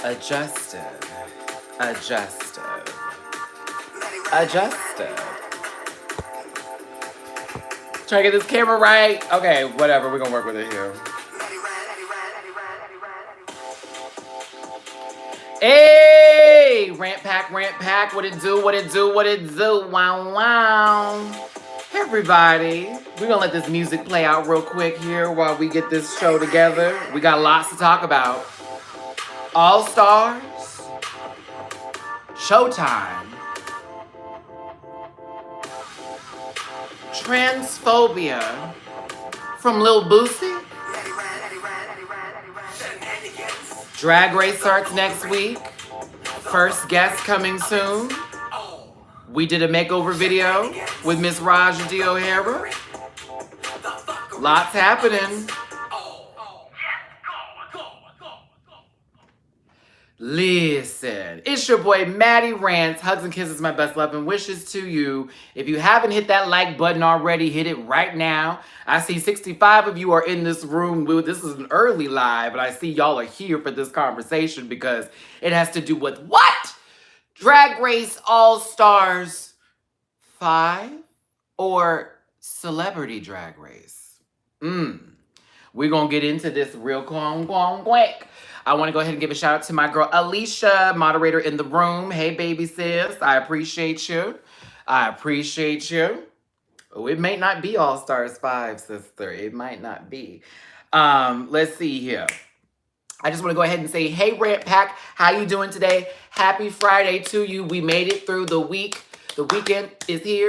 Adjusted. Adjusted. Adjusted. Trying to get this camera right. Okay, whatever. We're gonna work with it here. Hey! Rant pack, what it do, what it do, what it do. Wow, wow. Hey, everybody. We're gonna let this music play out real quick here while we get this show together. We got lots to talk about. All Stars, Showtime, transphobia from Lil Boosie. Drag Race starts next week. First guest coming soon. We did a makeover video with Miss Raja D. O'Hara. Lots happening. Listen, it's your boy Matty Rants. Hugs and kisses, my best love and wishes to you. If you haven't hit that like button already, hit it right now. I see 65 of you are in this room. This is an early live, but I see y'all are here for this conversation because it has to do with what? Drag Race All Stars 5 or Celebrity Drag Race? We're going to get into this real quick. I want to go ahead and give a shout out to my girl Alicia, moderator in the room. Hey, baby sis. I appreciate you. I appreciate you. Oh, it may not be All Stars 5, sister. It might not be. Let's see here. I just want to go ahead and say, hey, Rant Pack, how you doing today? Happy Friday to you. We made it through the week. The weekend is here.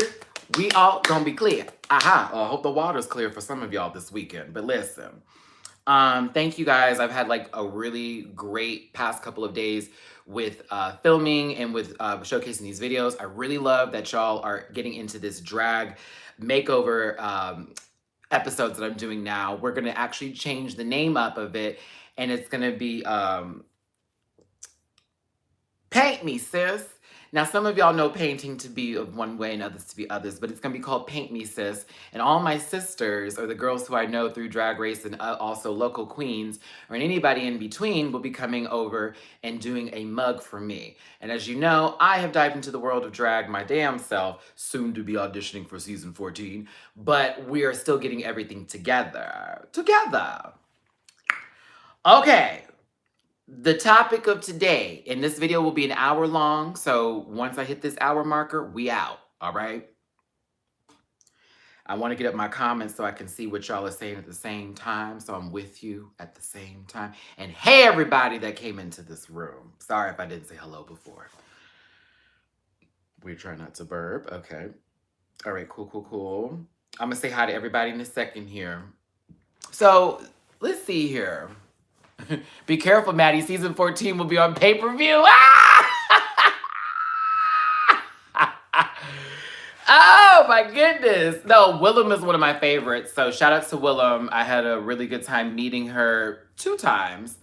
We all gonna be clear. I hope the water's clear for some of y'all this weekend. But listen, thank you guys. I've had like a really great past couple of days with filming and with showcasing these videos. I really love that y'all are getting into this drag makeover episodes that I'm doing now. We're gonna actually change the name up of it, and it's gonna be Paint Me, Sis. Now, some of y'all know painting to be of one way and others to be others, but it's going to be called Paint Me, Sis. And all my sisters, or the girls who I know through Drag Race and also local queens, or anybody in between, will be coming over and doing a mug for me. And as you know, I have dived into the world of drag my damn self, soon to be auditioning for season 14, but we are still getting everything together. Okay. The topic of today, and this video will be an hour long, so once I hit this hour marker, we out, all right? I want to get up my comments so I can see what y'all are saying at the same time, so I'm with you at the same time. And hey, everybody that came into this room. Sorry if I didn't say hello before. We try not to burp, okay. All right, cool. I'm gonna say hi to everybody in a second here. So, let's see here. Be careful, Maddie. Season 14 will be on pay-per-view. Oh, my goodness. No, Willem is one of my favorites. So shout out to Willem. I had a really good time meeting her 2 times.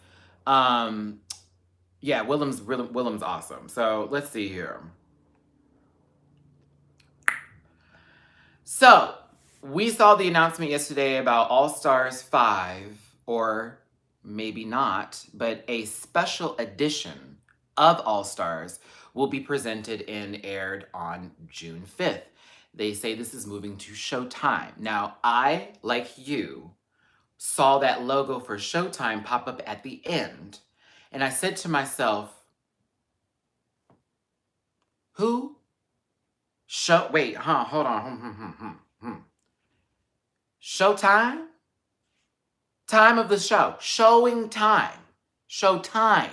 Yeah, Willem's awesome. So let's see here. So we saw the announcement yesterday about All Stars 5, or maybe not, but a special edition of All Stars will be presented and aired on June 5th. They say this is moving to Showtime. Now, I, like you, saw that logo for Showtime pop up at the end, and I said to myself, who? Wait, hold on. Showtime? Time of the show. Showing time. Showtime.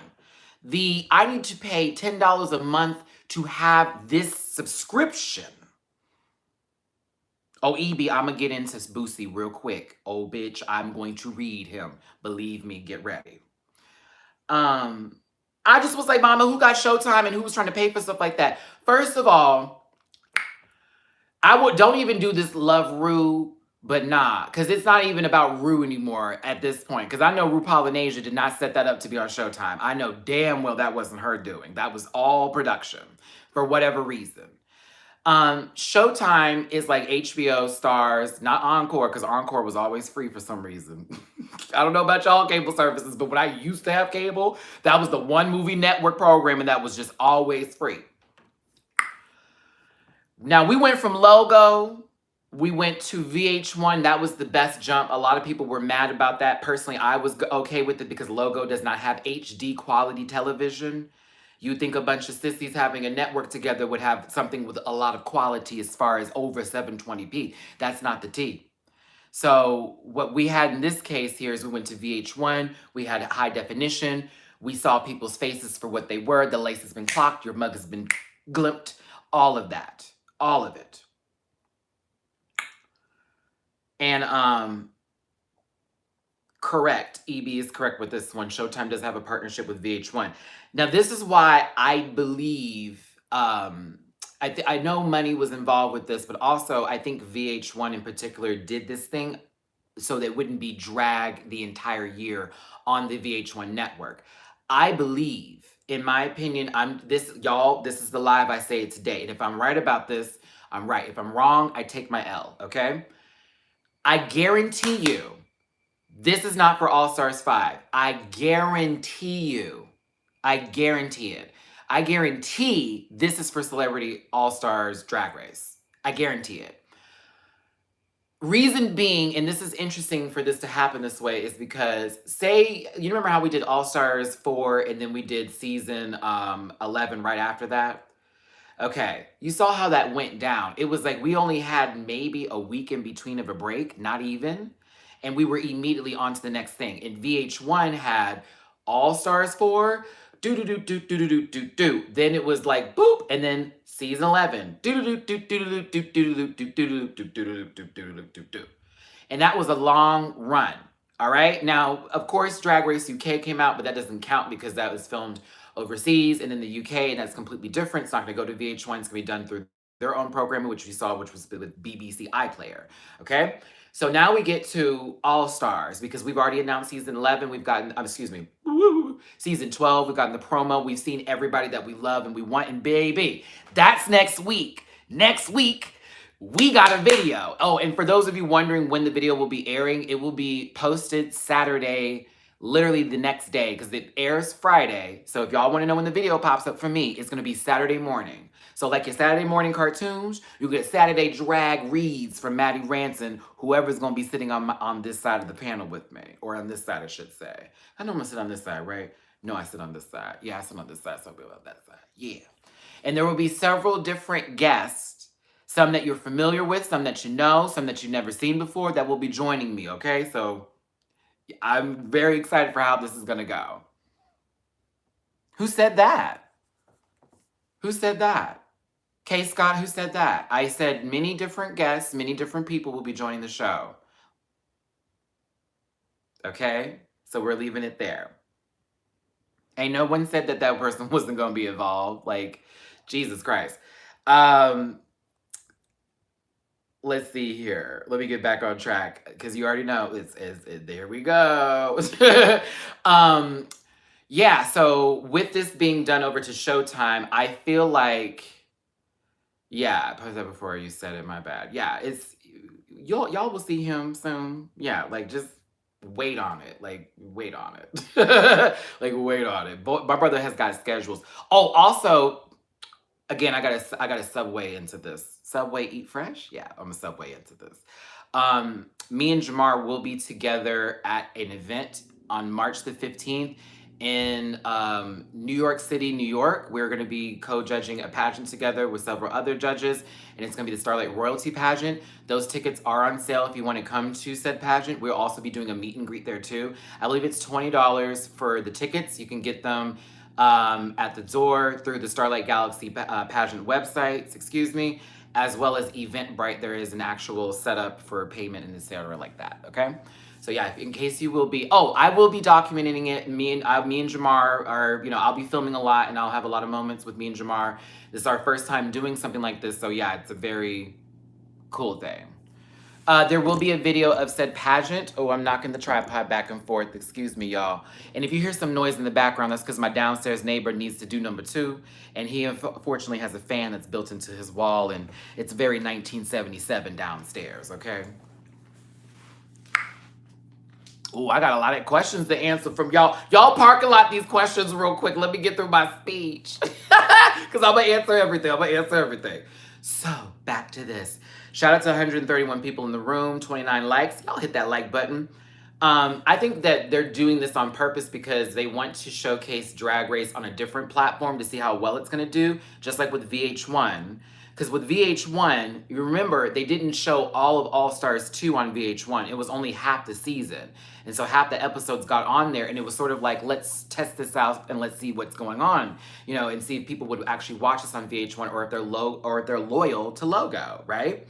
I need to pay $10 a month to have this subscription. Oh, EB, I'm going to get into Boosie real quick. Oh, bitch, I'm going to read him. Believe me, get ready. I just was like, Mama, who got Showtime and who was trying to pay for stuff like that? First of all, don't even do this Love Rue. But nah, because it's not even about Rue anymore at this point. Because I know RuPaul and Asia did not set that up to be on Showtime. I know damn well that wasn't her doing. That was all production for whatever reason. Showtime is like HBO Stars, not Encore, because Encore was always free for some reason. I don't know about y'all cable services, but when I used to have cable, that was the one movie network program and that was just always free. Now, we went from Logo, we went to VH1. That was the best jump. A lot of people were mad about that. Personally, I was okay with it because Logo does not have HD quality television. You'd think a bunch of sissies having a network together would have something with a lot of quality as far as over 720p. That's not the T. So what we had in this case here is we went to VH1. We had high definition. We saw people's faces for what they were. The lace has been clocked. Your mug has been glimped. All of that. All of it. And correct. EB is correct with this one. Showtime does have a partnership with VH1. Now, this is why I believe, I know money was involved with this, but also I think VH1 in particular did this thing so that it wouldn't be dragged the entire year on the VH1 network. I believe, in my opinion, this is the live, I say it today. And if I'm right about this, I'm right. If I'm wrong, I take my L, okay? I guarantee you, this is not for All Stars 5. I guarantee you. I guarantee it. I guarantee this is for Celebrity All Stars Drag Race. I guarantee it. Reason being, and this is interesting for this to happen this way, is because, say, you remember how we did All Stars 4 and then we did season 11 right after that? Okay, you saw how that went down. It was like we only had maybe a week in between of a break, not even. And we were immediately on to the next thing. And VH1 had All Stars 4, do. Then it was like boop, and then season 11, and that was a long run. All right. Now, of course, Drag Race UK came out, but that doesn't count because that was filmed overseas and in the UK, and that's completely different. It's not going to go to VH1. It's going to be done through their own programming, which we saw, which was with BBC iPlayer. Okay. So now we get to All Stars because we've already announced season 11. We've gotten, season 12. We've gotten the promo. We've seen everybody that we love and we want. And baby, that's next week. Next week, we got a video. Oh, and for those of you wondering when the video will be airing, it will be posted Saturday, literally the next day, because it airs Friday. So if y'all want to know when the video pops up for me, it's going to be Saturday morning. So like your Saturday morning cartoons, you get Saturday drag reads from Matty Rants and whoever's going to be sitting on this side of the panel with me. Or on this side, I should say. I know I'm going to sit on this side, right? No, I sit on this side. Yeah, I sit on this side, so I'll be on that side. Yeah. And there will be several different guests. Some that you're familiar with, some that you know, some that you've never seen before that will be joining me, okay? So I'm very excited for how this is going to go. Who said that? Who said that? K. Scott, who said that? I said many different guests, many different people will be joining the show. Okay? So we're leaving it there. And no one said that that person wasn't going to be involved. Like, Jesus Christ. Let's see here. Let me get back on track because you already know it's there we go. Yeah, so with this being done over to Showtime, I feel like, yeah, I posted that before you said it, my bad. Yeah, it's y'all will see him soon. Yeah, like just wait on it. Like wait on it. Like wait on it. My brother has got schedules. Oh, also, again, I got a Subway into this. Subway Eat Fresh? Yeah, I'm a Subway into this. Me and Jamar will be together at an event on March the 15th in New York City, New York. We're going to be co-judging a pageant together with several other judges, and it's going to be the Starlight Royalty Pageant. Those tickets are on sale if you want to come to said pageant. We'll also be doing a meet and greet there too. I believe it's $20 for the tickets. You can get them at the door through the Starlight Galaxy pageant website, as well as Eventbrite. There is an actual setup for payment and etc. like that, okay? So yeah, in case you will be, I will be documenting it. Me and Jamar are, I'll be filming a lot and I'll have a lot of moments with me and Jamar. This is our first time doing something like this, so yeah, it's a very cool thing. There will be a video of said pageant. Oh, I'm knocking the tripod back and forth. Excuse me, y'all. And if you hear some noise in the background, that's because my downstairs neighbor needs to do number 2. And he unfortunately has a fan that's built into his wall, and it's very 1977 downstairs, okay? Oh, I got a lot of questions to answer from y'all. Y'all park a lot these questions real quick. Let me get through my speech. Because I'm going to answer everything. So, back to this. Shout out to 131 people in the room, 29 likes. Y'all hit that like button. I think that they're doing this on purpose because they want to showcase Drag Race on a different platform to see how well it's going to do, just like with VH1. Because with VH1, you remember, they didn't show all of All Stars 2 on VH1. It was only half the season. And so half the episodes got on there, and it was sort of like, let's test this out and let's see what's going on, you know, and see if people would actually watch this on VH1 or if they're loyal to Logo, right?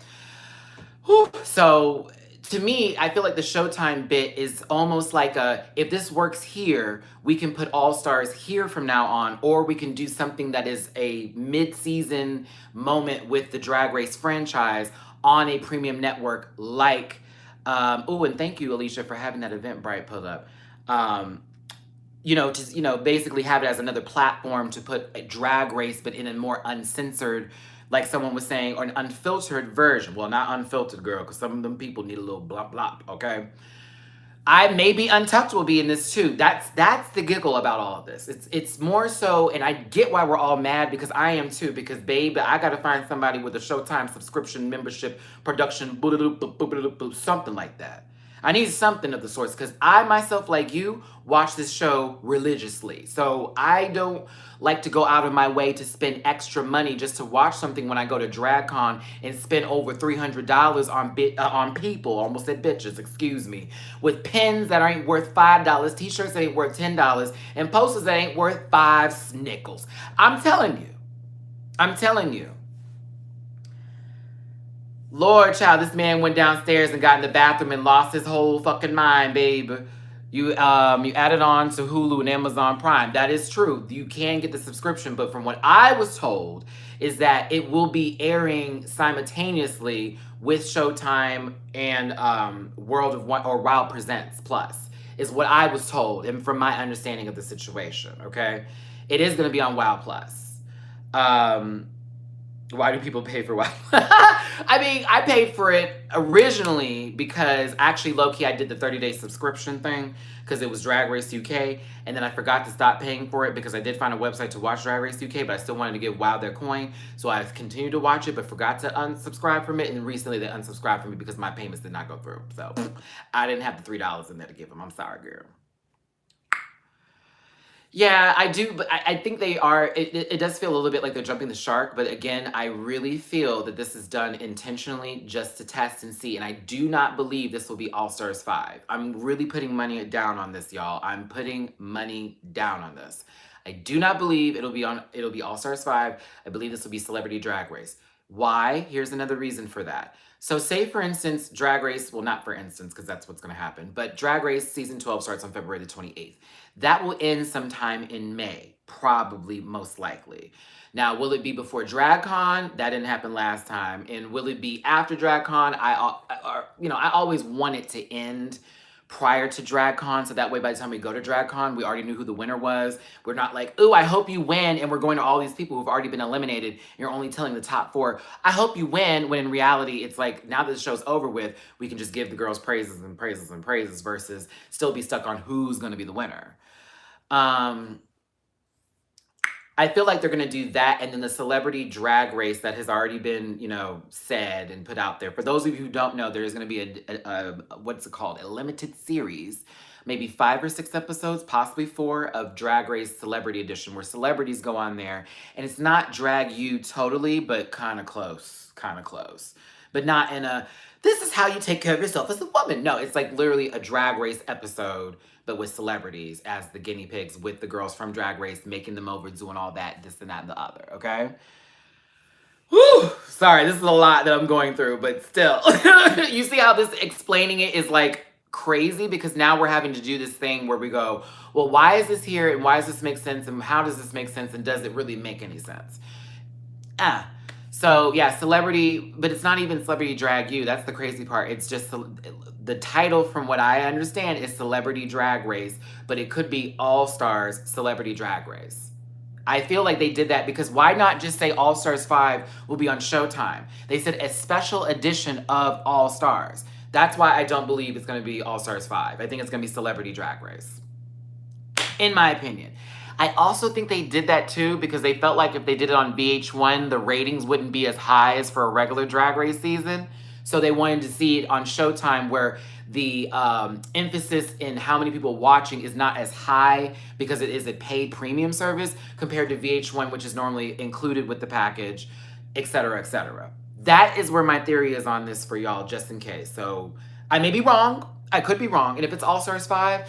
Whew. So to me, I feel like the Showtime bit is almost like if this works here, we can put All Stars here from now on, or we can do something that is a mid-season moment with the Drag Race franchise on a premium network like, oh, and thank you, Alicia, for having that Eventbrite pull up. Basically have it as another platform to put a Drag Race, but in a more uncensored, like someone was saying, or an unfiltered version. Well, not unfiltered, girl, because some of them people need a little blop blop, okay? Maybe Untucked will be in this too. That's the giggle about all of this. It's more so, and I get why we're all mad, because I am too, because baby, I gotta find somebody with a Showtime subscription, membership, production, something like that. I need something of the sorts, because I myself, like you, watch this show religiously. So I don't like to go out of my way to spend extra money just to watch something when I go to DragCon and spend over $300 on people, almost said bitches, excuse me, with pins that ain't worth $5, t-shirts that ain't worth $10, and posters that ain't worth 5 nickels. I'm telling you. Lord, child, this man went downstairs and got in the bathroom and lost his whole fucking mind, babe. You added on to Hulu and Amazon Prime. That is true. You can get the subscription, but from what I was told is that it will be airing simultaneously with Showtime and World of One or Wow Presents Plus, is what I was told, and from my understanding of the situation. Okay, it is going to be on Wow Plus. Why do people pay for Wow? I mean, I paid for it originally because actually, low-key, I did the 30-day subscription thing because it was Drag Race UK, and then I forgot to stop paying for it because I did find a website to watch Drag Race UK, but I still wanted to give WoW their coin, so I continued to watch it, but forgot to unsubscribe from it, and recently they unsubscribed from me because my payments did not go through, so I didn't have the $3 in there to give them. I'm sorry, girl. Yeah, I do, but I think they are. It does feel a little bit like they're jumping the shark, but again, I really feel that this is done intentionally just to test and see, and I do not believe this will be All Stars 5. I'm really putting money down on this, y'all. I'm putting money down on this. I do not believe it'll be All Stars 5. I believe this will be Celebrity Drag Race. Why? Here's another reason for that. So say, for instance, Drag Race, well, not for instance, because that's what's going to happen, but Drag Race Season 12 starts on February the 28th. That will end sometime in May, probably, most likely. Now, will it be before DragCon? That didn't happen last time. And will it be after DragCon? I always want it to end prior to DragCon, so that way by the time we go to DragCon, we already knew who the winner was. We're not like, ooh, I hope you win, and we're going to all these people who've already been eliminated, and you're only telling the top 4, I hope you win, when in reality, it's like, now that the show's over with, we can just give the girls praises and praises and praises versus still be stuck on who's going to be the winner. I feel like they're going to do that, and then the Celebrity Drag Race that has already been, said and put out there. For those of you who don't know, there's going to be a what's it called? A limited series, maybe 5 or 6 episodes, possibly 4, of Drag Race Celebrity Edition, where celebrities go on there, and it's not Drag You totally, but kind of close. But not in a, this is how you take care of yourself as a woman. No, it's like literally a Drag Race episode, but with celebrities as the guinea pigs, with the girls from Drag Race, making them over, doing all that, this and that and the other, okay? Whew, sorry, this is a lot that I'm going through, but still. You see how this explaining it is like crazy, because now we're having to do this thing where we go, well, why is this here, and why does this make sense, and how does this make sense, and does it really make any sense? So yeah, celebrity, but it's not even Celebrity Drag You. That's the crazy part. It's just the title, from what I understand, is Celebrity Drag Race, but it could be All Stars Celebrity Drag Race. I feel like they did that because why not just say All Stars 5 will be on Showtime? They said a special edition of All Stars. That's why I don't believe it's going to be All Stars 5. I think it's going to be Celebrity Drag Race, in my opinion. I also think they did that too because they felt like if they did it on VH1, the ratings wouldn't be as high as for a regular Drag Race season. So they wanted to see it on Showtime where the emphasis in how many people watching is not as high because it is a paid premium service compared to VH1, which is normally included with the package, et cetera, et cetera. That is where my theory is on this for y'all, just in case. So I may be wrong. I could be wrong. And if it's All Stars 5,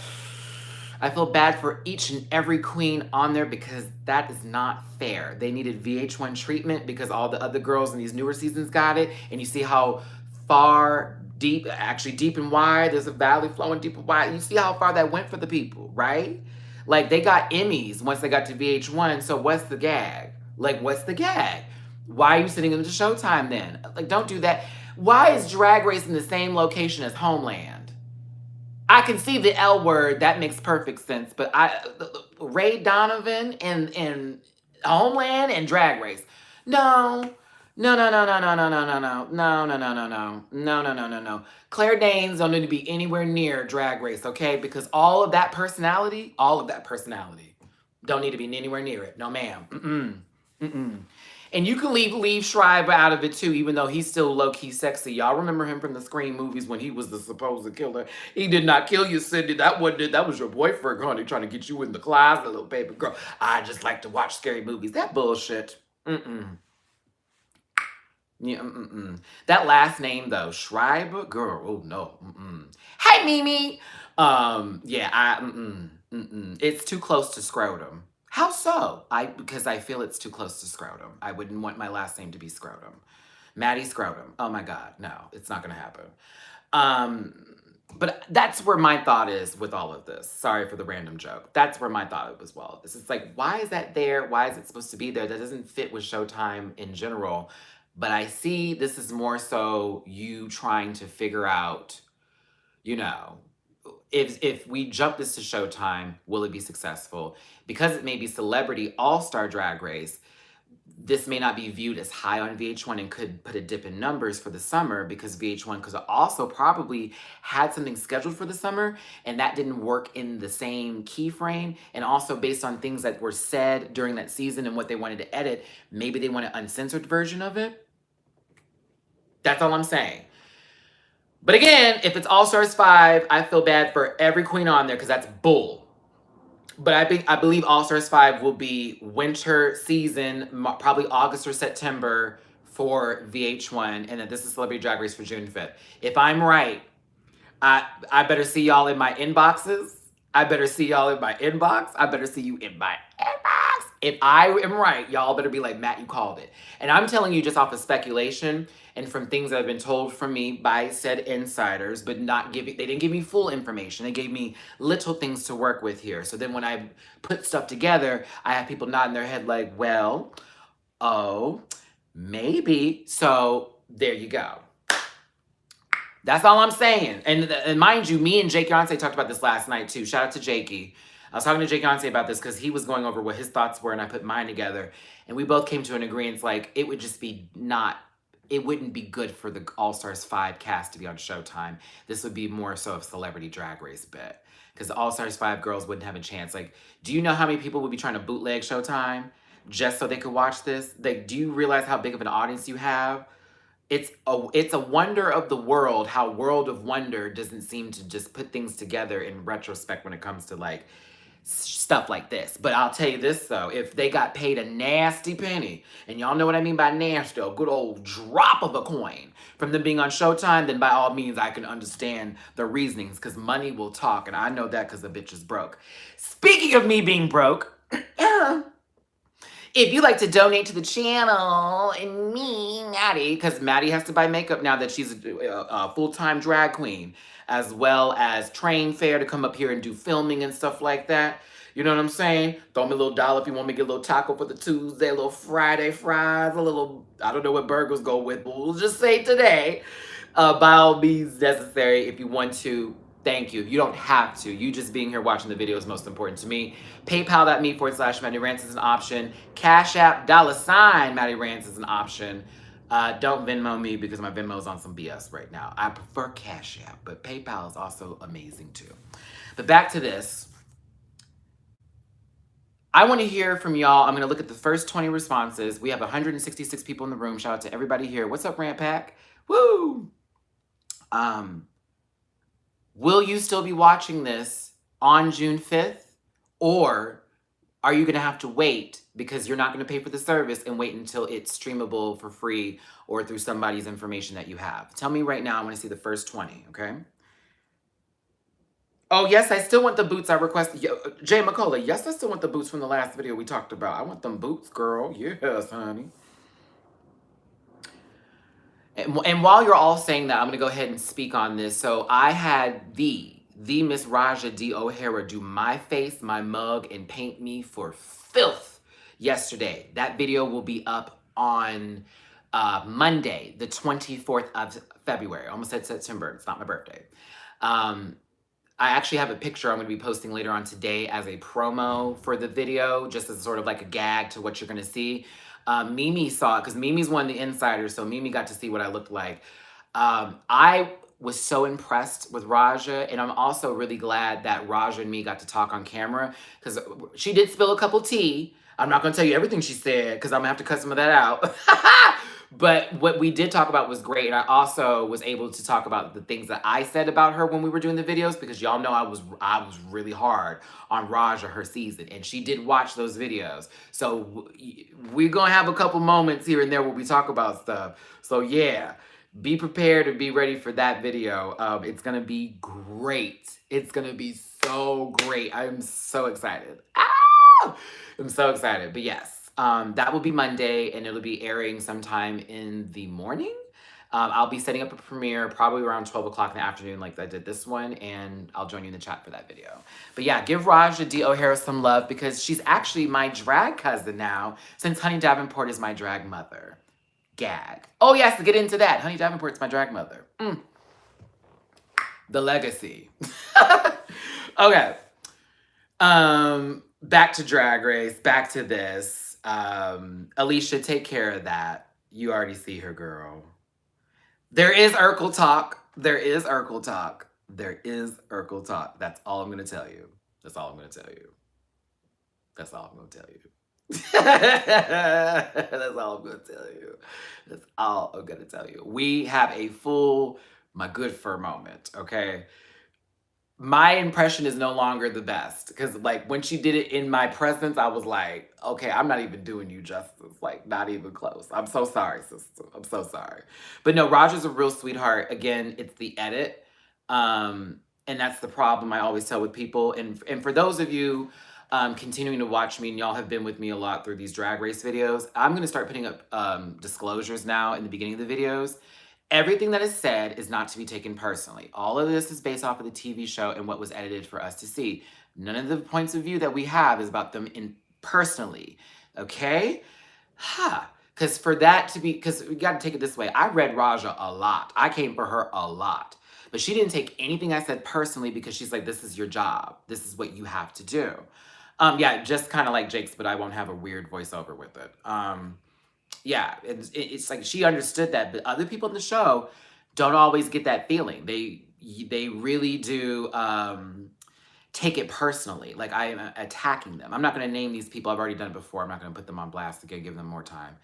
I feel bad for each and every queen on there because that is not fair. They needed VH1 treatment because all the other girls in these newer seasons got it. And you see how far deep, actually deep and wide, there's a valley flowing deep and wide. You see how far that went for the people, right? Like they got Emmys once they got to VH1. So what's the gag? Like, what's the gag? Why are you sitting into Showtime then? Like, don't do that. Why is Drag Race in the same location as Homeland? I can see the L word, that makes perfect sense, but Ray Donovan in Homeland and Drag Race. No. No, no, no, no, no, no, no, no, no, no, no, no, no, no, no, no, no, no, no. Claire Danes don't need to be anywhere near Drag Race, okay? Because all of that personality don't need to be anywhere near it. No, ma'am. And you can leave Schreiber out of it too, even though he's still low-key sexy. Y'all remember him from the Scream movies when he was the supposed killer. He did not kill you, Cindy. That was your boyfriend, honey, trying to get you in the closet, little baby girl. I just like to watch scary movies. That bullshit. Yeah, That last name though, Schreiber, girl. Oh no. Hey, Mimi. It's too close to scrotum. How so? Because I feel it's too close to scrotum. I wouldn't want my last name to be scrotum. Matty Scrotum. Oh my God, no, it's not gonna happen. But that's where my thought is with all of this. Sorry for the random joke. That's where my thought was well. This is like, why is that there? Why is it supposed to be there? That doesn't fit with Showtime in general. But I see this is more so you trying to figure out, you know, if we jump this to Showtime, will it be successful? Because it may be Celebrity All-Star Drag Race, this may not be viewed as high on VH1 and could put a dip in numbers for the summer because VH1 could also probably had something scheduled for the summer and that didn't work in the same key frame. And also based on things that were said during that season and what they wanted to edit, maybe they want an uncensored version of it. That's all I'm saying. But again, if it's All Stars 5, I feel bad for every queen on there because that's bull. But I believe All Stars 5 will be winter season, probably August or September for VH1, and that this is Celebrity Drag Race for June 5th. If I'm right, I better see y'all in my inboxes. I better see y'all in my inbox. I better see you in my inbox. If I am right, y'all better be like, Matt, you called it. And I'm telling you just off of speculation and from things that have been told from me by said insiders, but they didn't give me full information. They gave me little things to work with here. So then when I put stuff together, I have people nodding their head like, well, oh, maybe. So there you go. That's all I'm saying. And mind you, me and Jake Yonsei talked about this last night too. Shout out to Jakey. I was talking to Jake Yonsei about this because he was going over what his thoughts were and I put mine together. And we both came to an agreement like it would just be it wouldn't be good for the All Stars 5 cast to be on Showtime. This would be more so of Celebrity Drag Race bit. Because the All Stars 5 girls wouldn't have a chance. Like, do you know how many people would be trying to bootleg Showtime just so they could watch this? Like, do you realize how big of an audience you have? It's a wonder of the world how World of Wonder doesn't seem to just put things together in retrospect when it comes to like stuff like this. But I'll tell you this though, if they got paid a nasty penny, and y'all know what I mean by nasty, a good old drop of a coin from them being on Showtime, then by all means I can understand the reasonings because money will talk, and I know that because the bitch is broke. Speaking of me being broke, if you'd like to donate to the channel and me, Matty, because Matty has to buy makeup now that she's a full-time drag queen, as well as train fare to come up here and do filming and stuff like that. You know what I'm saying? Throw me a little dollar if you want me to get a little taco for the Tuesday, a little Friday fries, a little, I don't know what burgers go with, but we'll just say today. By all means necessary if you want to. Thank you. You don't have to. You just being here watching the video is most important to me. PayPal.me/MattyRants is an option. Cash App $MattyRants is an option. Don't Venmo me because my Venmo's on some BS right now. I prefer Cash App, but PayPal is also amazing too. But back to this. I want to hear from y'all. I'm going to look at the first 20 responses. We have 166 people in the room. Shout out to everybody here. What's up, Rant Pack? Woo! Will you still be watching this on June 5th? Or are you going to have to wait because you're not going to pay for the service and wait until it's streamable for free or through somebody's information that you have? Tell me right now. I want to see the first 20, okay? Oh, yes, I still want the boots I requested. Jay McCullough, yes, I still want the boots from the last video we talked about. I want them boots, girl. Yes, honey. And while you're all saying that, I'm going to go ahead and speak on this. So I had the Miss Raja D. O'Hara do my face, my mug, and paint me for filth yesterday. That video will be up on Monday, the 24th of February. I almost said September. It's not my birthday. I actually have a picture I'm going to be posting later on today as a promo for the video, just as sort of like a gag to what you're going to see. Mimi saw it because Mimi's one of the insiders, so Mimi got to see what I looked like. I was so impressed with Raja, and I'm also really glad that Raja and me got to talk on camera because she did spill a couple tea. I'm not going to tell you everything she said because I'm going to have to cut some of that out. But what we did talk about was great. And I also was able to talk about the things that I said about her when we were doing the videos, because y'all know I was really hard on Raja her season, and she did watch those videos. So we're going to have a couple moments here and there where we talk about stuff. So yeah, be prepared and be ready for that video. It's going to be great. It's going to be so great. I'm so excited. Ah! I'm so excited. But yes. That will be Monday, and it'll be airing sometime in the morning. I'll be setting up a premiere probably around 12 o'clock in the afternoon like I did this one, and I'll join you in the chat for that video. But yeah, give Raja D. O'Hara some love because she's actually my drag cousin now, since Honey Davenport is my drag mother. Gag. Oh yes, to get into that. Honey Davenport's my drag mother. The legacy. Okay. Back to Drag Race, back to this. Alicia, take care of that. You already see her, girl. There is Urkel talk. There is Urkel talk. There is Urkel talk. That's all I'm going to tell you. That's all I'm going to tell you. That's all I'm going to tell you. That's all I'm going to tell you. That's all I'm going to tell you. We have a full my good fur moment, okay? My impression is no longer the best because like when she did it in my presence, I was like, okay, I'm not even doing you justice. Like not even close. I'm so sorry, sister. I'm so sorry. But no, Roger's a real sweetheart. Again, it's the edit. And that's the problem I always tell with people. And for those of you continuing to watch me, and y'all have been with me a lot through these Drag Race videos, I'm going to start putting up disclosures now in the beginning of the videos. Everything that is said is not to be taken personally. All of this is based off of the TV show and what was edited for us to see. None of the points of view that we have is about them personally, okay? Because for that to be, because we got to take it this way. I read Raja a lot. I came for her a lot. But she didn't take anything I said personally because she's like, this is your job. This is what you have to do. Yeah, just kind of like Jake's, but I won't have a weird voiceover with it. Yeah, it's like she understood that, but other people in the show don't always get that feeling. They really do take it personally. Like I am attacking them. I'm not going to name these people. I've already done it before. I'm not going to put them on blast to give them more time.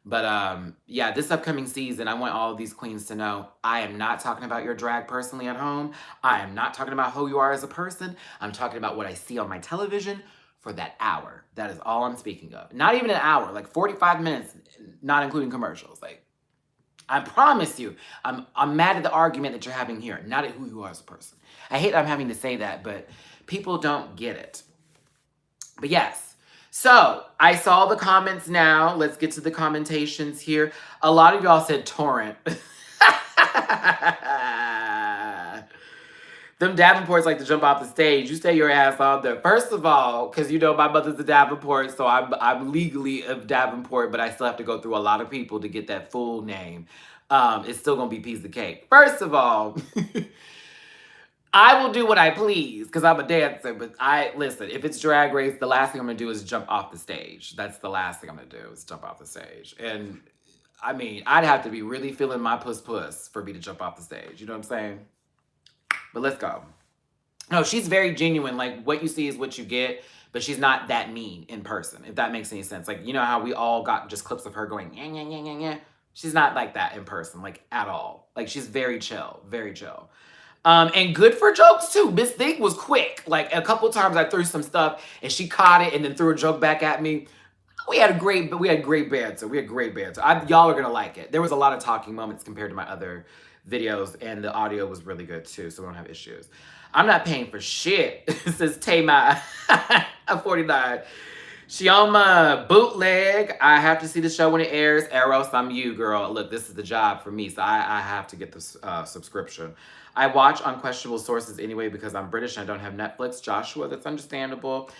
But yeah, this upcoming season, I want all of these queens to know I am not talking about your drag personally at home. I am not talking about who you are as a person. I'm talking about what I see on my television for that hour. That is all I'm speaking of. Not even an hour, like 45 minutes, not including commercials. Like, I promise you, I'm mad at the argument that you're having here, not at who you are as a person. I hate that I'm having to say that, but people don't get it. But yes, so I saw the comments now. Let's get to the commentations here. A lot of y'all said torrent. Them Davenports like to jump off the stage. You stay your ass on there. First of all, because you know my mother's a Davenport, so I'm legally of Davenport, but I still have to go through a lot of people to get that full name. It's still going to be piece of cake. First of all, I will do what I please because I'm a dancer, but listen, if it's Drag Race, the last thing I'm going to do is jump off the stage. That's the last thing I'm going to do is jump off the stage. And I mean, I'd have to be really feeling my puss for me to jump off the stage. You know what I'm saying? But let's go. No, she's very genuine. Like, what you see is what you get, but she's not that mean in person, if that makes any sense. Like, you know how we all got just clips of her going, yeah, yeah, yeah, yeah, yeah. She's not like that in person, like, at all. Like, she's very chill, very chill. And good for jokes too. Miss Thing was quick. Like, a couple times I threw some stuff and she caught it and then threw a joke back at me. We had great banter. We had great banter. Y'all are gonna like it. There was a lot of talking moments compared to my other videos, and the audio was really good too, so we don't have issues. I'm not paying for shit, says Tamai. I'm 49. Shioma bootleg. I have to see the show when it airs. Eros, I'm you, girl. Look, this is the job for me, so I have to get this subscription. I watch on questionable sources anyway because I'm British and I don't have Netflix. Joshua, that's understandable.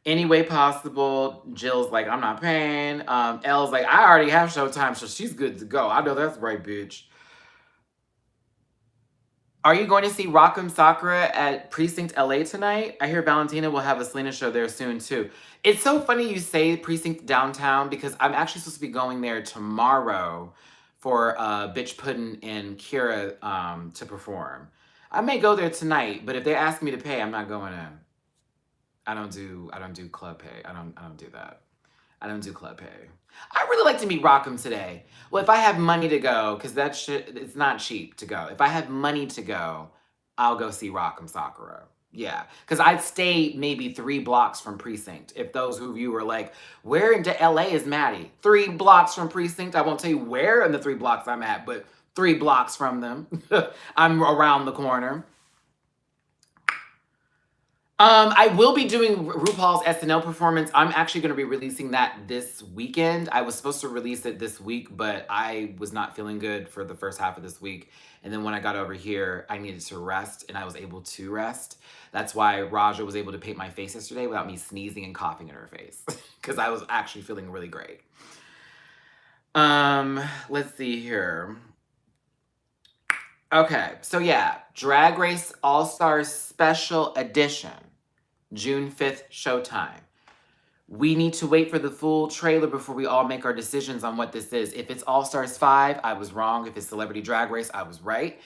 Any way possible. Jill's like, I'm not paying. Elle's like, I already have Showtime, so she's good to go. I know that's right, bitch. Are you going to see Rock'em Sakura at Precinct LA tonight? I hear Valentina will have a Selena show there soon too. It's so funny you say Precinct downtown because I'm actually supposed to be going there tomorrow for Bitch Puddin' and Kira to perform. I may go there tonight, but if they ask me to pay, I'm not going in. I don't do club pay. I don't do that. I don't do club pay. I really like to meet Rock'em today. Well, if I have money to go, because that shit, it's not cheap to go. If I have money to go, I'll go see Rock'em Sakura. Yeah, because I'd stay maybe 3 blocks from Precinct. If those of you were like, where into LA is Matty? 3 blocks from Precinct. I won't tell you where in the 3 blocks I'm at, but 3 blocks from them. I'm around the corner. I will be doing RuPaul's SNL performance. I'm actually going to be releasing that this weekend. I was supposed to release it this week, but I was not feeling good for the first half of this week. And then when I got over here, I needed to rest, and I was able to rest. That's why Raja was able to paint my face yesterday without me sneezing and coughing in her face, because I was actually feeling really great. Let's see here. Okay, so yeah, Drag Race All-Stars Special Edition. June 5th, Showtime. We need to wait for the full trailer before we all make our decisions on what this is. If it's All Stars 5, I was wrong. If it's Celebrity Drag Race, I was right.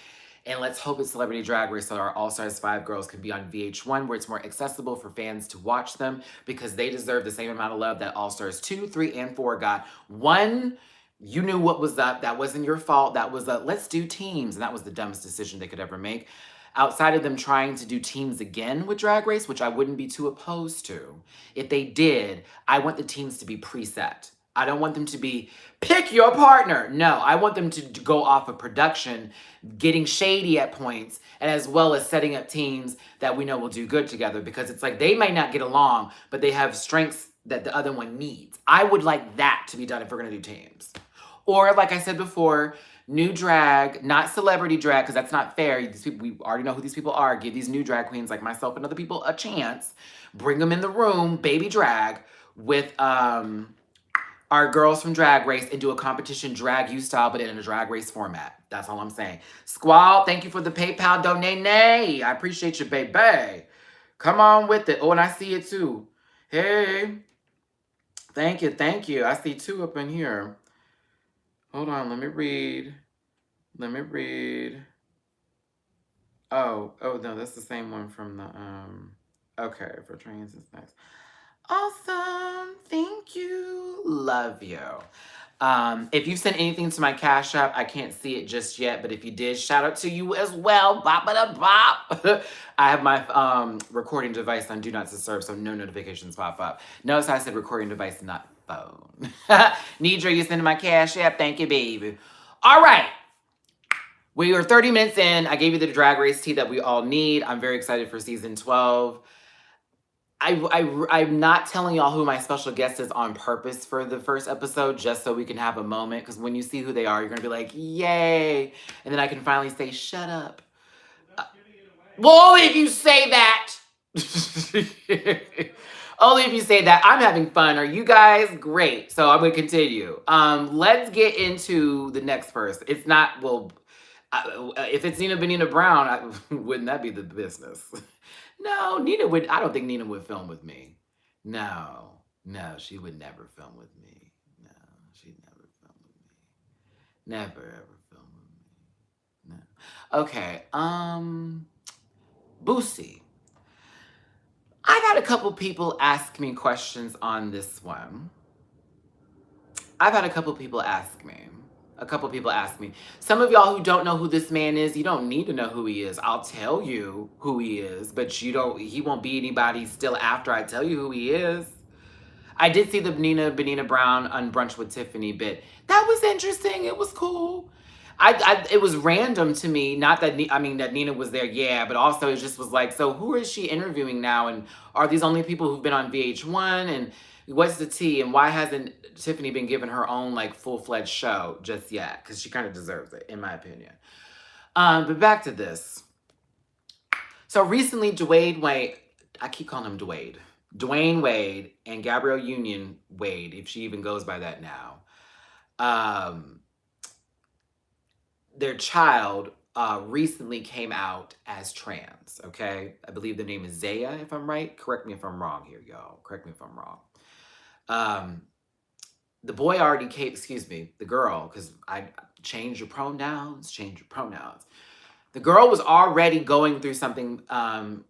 And let's hope it's Celebrity Drag Race so our All Stars 5 girls can be on VH1 where it's more accessible for fans to watch them because they deserve the same amount of love that All Stars 2, 3, and 4 got. 1, you knew what was up. That wasn't your fault. That was a let's do teams. And that was the dumbest decision they could ever make. Outside of them trying to do teams again with Drag Race, which I wouldn't be too opposed to, if they did, I want the teams to be preset. I don't want them to be, pick your partner. No, I want them to go off of production, getting shady at points, and as well as setting up teams that we know will do good together because it's like they might not get along, but they have strengths that the other one needs. I would like that to be done if we're going to do teams. Or like I said before, new drag, not celebrity drag, because that's not fair. These people, we already know who these people are. Give these new drag queens like myself and other people a chance. Bring them in the room, baby drag, with our girls from Drag Race and do a competition drag you style, but in a Drag Race format. That's all I'm saying. Squall, thank you for the PayPal donate. I appreciate you, baby. Come on with it. Oh, and I see it too. Hey. Thank you. I see 2 up in here. Hold on, let me read. Oh, no, that's the same one from the, okay, for trains is next. Awesome, thank you, love you. If you sent anything to my Cash App, I can't see it just yet, but if you did, shout out to you as well, bop-a-da-bop. I have my recording device on Do Not Disturb, so no notifications pop up. Notice I said recording device, not phone. Nidra, you sending my Cash App? Thank you, baby. All right. We are 30 minutes in. I gave you the Drag Race tea that we all need. I'm very excited for season 12. I'm not telling y'all who my special guest is on purpose for the first episode, just so we can have a moment. Because when you see who they are, you're going to be like, yay. And then I can finally say, shut up. Well, only if you say that. Only if you say that. I'm having fun. Are you guys? Great. So I'm going to continue. Let's get into the next person. It's not, well, if it's Nina Benina Brown, wouldn't that be the business? No, Nina would, I don't think Nina would film with me. No, she would never film with me. No, she'd never film with me. Never ever film with me. No. Okay. Boosie. I've had a couple people ask me questions on this one. I've had a couple people ask me. A couple people ask me. Some of y'all who don't know who this man is, you don't need to know who he is. I'll tell you who he is, but you don't. He won't be anybody still after I tell you who he is. I did see the Benina Brown on Brunch with Tiffany bit. That was interesting. It was cool. It was random to me. Not that that Nina was there, yeah, but also it just was like, so who is she interviewing now? And are these only people who've been on VH1? And what's the tea? And why hasn't Tiffany been given her own like full-fledged show just yet? Because she kind of deserves it, in my opinion. But back to this. So recently, Dwayne Wade, I keep calling him Dwayne Wade and Gabrielle Union Wade, if she even goes by that now, their child recently came out as trans, okay? I believe the name is Zaya, if I'm right. Correct me if I'm wrong here, y'all. Correct me if I'm wrong. The boy already came, the girl, because I change your pronouns. The girl was already going through something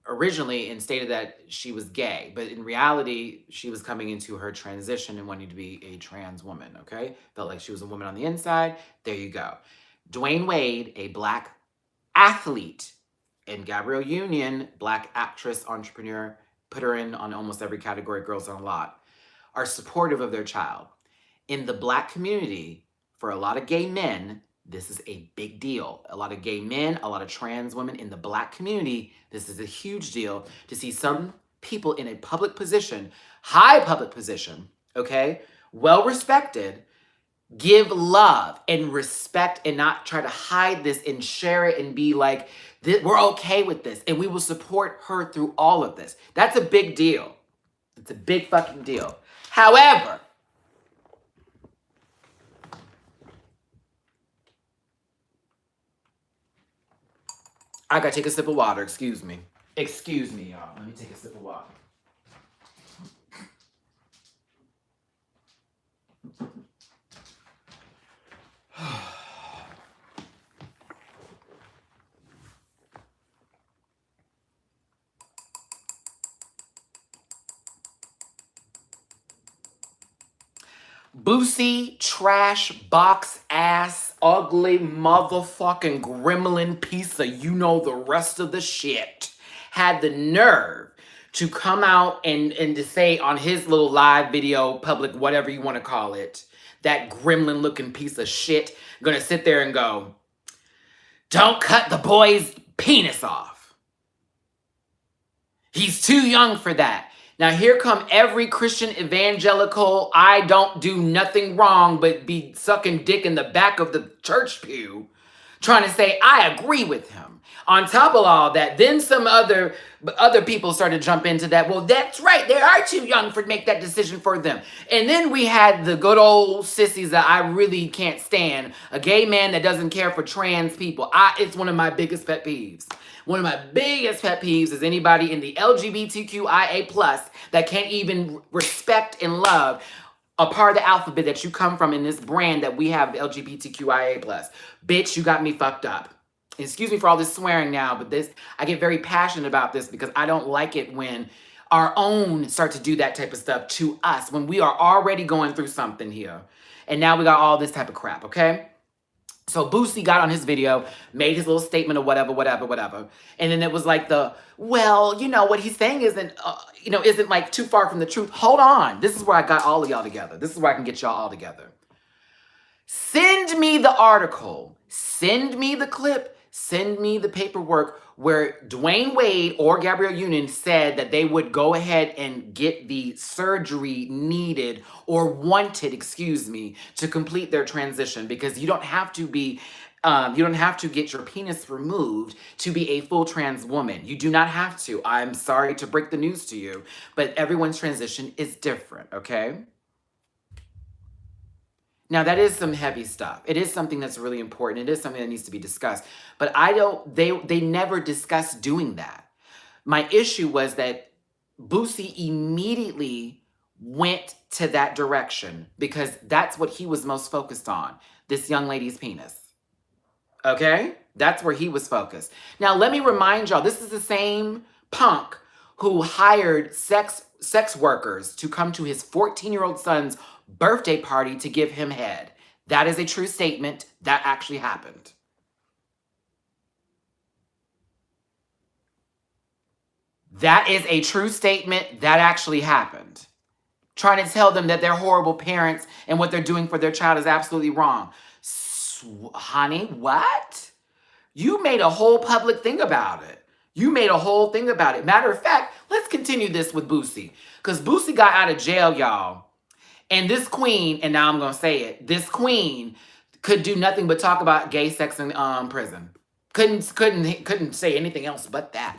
originally and stated that she was gay. But in reality, she was coming into her transition and wanting to be a trans woman, okay? Felt like she was a woman on the inside. There you go. Dwayne Wade, a Black athlete, and Gabrielle Union, Black actress, entrepreneur, put her in on almost every category, Girls Done a Lot, are supportive of their child. In the Black community, for a lot of gay men, this is a big deal. A lot of gay men, a lot of trans women in the Black community, this is a huge deal to see some people in a public position, high public position, okay, well respected, give love and respect and not try to hide this and share it and be like, we're okay with this and we will support her through all of this. That's a big deal. It's a big fucking deal. However, I gotta take a sip of water, excuse me. Excuse me, y'all. Let me take a sip of water. Boosie, trash, box ass, ugly motherfucking gremlin piece of you know the rest of the shit had the nerve to come out and to say on his little live video, public, whatever you want to call it, that gremlin looking piece of shit gonna sit there and go, don't cut the boy's penis off. He's too young for that. Now here come every Christian evangelical, I don't do nothing wrong but be sucking dick in the back of the church pew, trying to say, I agree with him. On top of all that, then some other people started to jump into that. Well, that's right. They are too young to make that decision for them. And then we had the good old sissies that I really can't stand. A gay man that doesn't care for trans people. It's one of my biggest pet peeves. One of my biggest pet peeves is anybody in the LGBTQIA+ that can't even respect and love a part of the alphabet that you come from in this brand that we have, LGBTQIA+. Bitch, you got me fucked up. Excuse me for all this swearing now, but I get very passionate about this because I don't like it when our own start to do that type of stuff to us when we are already going through something here. And now we got all this type of crap, okay? So Boosie got on his video, made his little statement of whatever. And then it was like well, you know, what he's saying isn't like too far from the truth. Hold on. This is where I got all of y'all together. This is where I can get y'all all together. Send me the article. Send me the clip. Send me the paperwork where Dwayne Wade or Gabrielle Union said that they would go ahead and get the surgery needed or wanted, to complete their transition, because you don't have to get your penis removed to be a full trans woman. You do not have to. I'm sorry to break the news to you, but everyone's transition is different, okay? Now, that is some heavy stuff. It is something that's really important. It is something that needs to be discussed. But they never discussed doing that. My issue was that Boosie immediately went to that direction because that's what he was most focused on, this young lady's penis. Okay? That's where he was focused. Now, let me remind y'all, this is the same punk who hired sex workers to come to his 14-year-old son's birthday party to give him head. That is a true statement. That actually happened. That is a true statement. That actually happened. Trying to tell them that they're horrible parents and what they're doing for their child is absolutely wrong. Honey, what? You made a whole public thing about it. You made a whole thing about it. Matter of fact, let's continue this with Boosie. Because Boosie got out of jail, y'all. And this queen, and now I'm going to say it, this queen could do nothing but talk about gay sex in prison. Couldn't say anything else but that.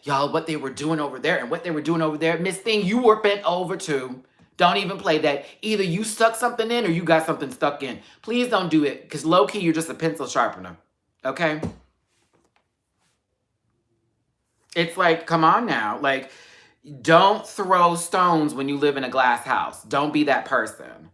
Y'all, what they were doing over there and what they were doing over there. Miss Thing, you were bent over too. Don't even play that. Either you stuck something in or you got something stuck in. Please don't do it because low-key, you're just a pencil sharpener. Okay? It's like, come on now. Like, don't throw stones when you live in a glass house. Don't be that person.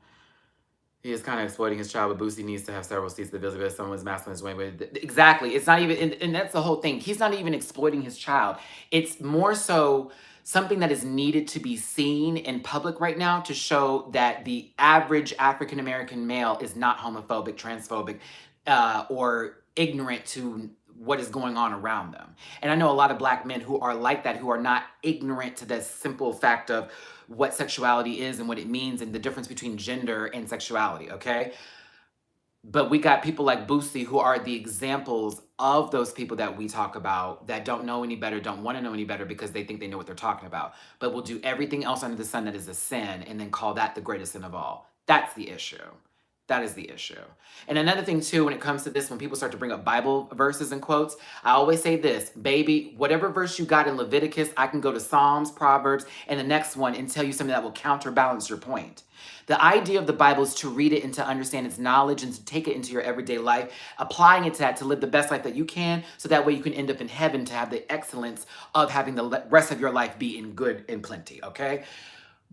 He is kind of exploiting his child, but Boosie needs to have several seats of the visibility. Someone's masculine his way. But exactly. It's not even, and that's the whole thing. He's not even exploiting his child. It's more so something that is needed to be seen in public right now to show that the average African-American male is not homophobic, transphobic, or ignorant to what is going on around them. And I know a lot of black men who are like that, who are not ignorant to the simple fact of what sexuality is and what it means and the difference between gender and sexuality, okay? But we got people like Boosie who are the examples of those people that we talk about that don't know any better, don't want to know any better because they think they know what they're talking about, but will do everything else under the sun that is a sin and then call that the greatest sin of all. That's the issue. That is the issue. And another thing too, when it comes to this, when people start to bring up Bible verses and quotes, I always say this, baby, whatever verse you got in Leviticus, I can go to Psalms, Proverbs, and the next one and tell you something that will counterbalance your point. The idea of the Bible is to read it and to understand its knowledge and to take it into your everyday life, applying it to that to live the best life that you can, so that way you can end up in heaven to have the excellence of having the rest of your life be in good and plenty, okay?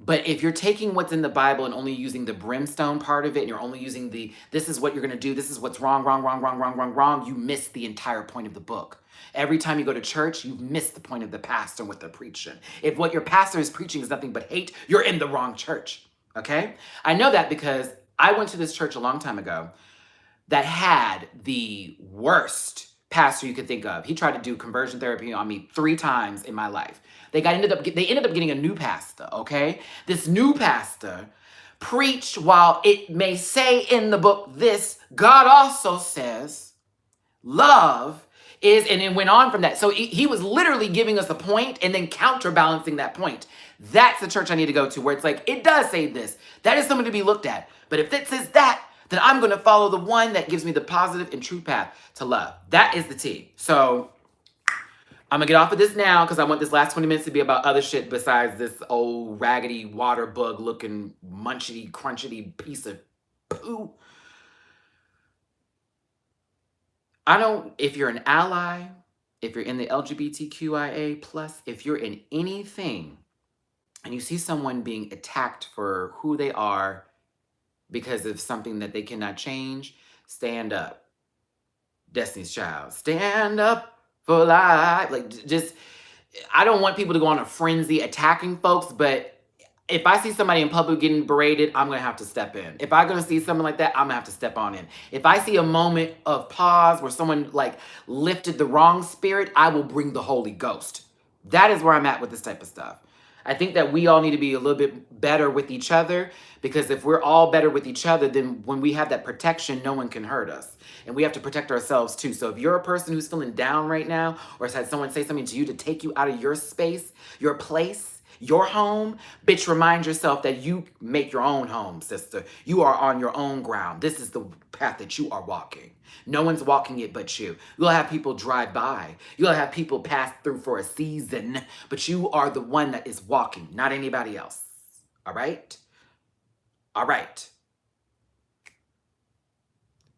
But if you're taking what's in the Bible and only using the brimstone part of it, and you're only using the, this is what you're going to do, this is what's wrong, you miss the entire point of the book. Every time you go to church, you've missed the point of the pastor and what they're preaching. If what your pastor is preaching is nothing but hate, you're in the wrong church, okay? I know that because I went to this church a long time ago that had the worst pastor you could think of. He tried to do conversion therapy on me 3 times in my life. They ended up getting a new pastor, okay? This new pastor preached while it may say in the book this, God also says, love is, and it went on from that. So he was literally giving us a point and then counterbalancing that point. That's the church I need to go to where it's like, it does say this. That is something to be looked at. But if it says that, then I'm going to follow the one that gives me the positive and true path to love. That is the T. So I'm going to get off of this now because I want this last 20 minutes to be about other shit besides this old raggedy water bug looking munchity, crunchity piece of poo. If you're an ally, if you're in the LGBTQIA+, if you're in anything and you see someone being attacked for who they are because of something that they cannot change, stand up. Destiny's Child. Stand up for life. Like, just, I don't want people to go on a frenzy attacking folks, but if I see somebody in public getting berated, I'm going to have to step in. If I'm going to see something like that, I'm going to have to step on in. If I see a moment of pause where someone like lifted the wrong spirit, I will bring the Holy Ghost. That is where I'm at with this type of stuff. I think that we all need to be a little bit better with each other, because if we're all better with each other, then when we have that protection, no one can hurt us. And we have to protect ourselves too. So if you're a person who's feeling down right now, or has had someone say something to you to take you out of your space, your place, your home, bitch, remind yourself that you make your own home, sister. You are on your own ground. This is the path that you are walking. No one's walking it but you. You'll have people drive by. You'll have people pass through for a season, but you are the one that is walking, not anybody else. All right? All right.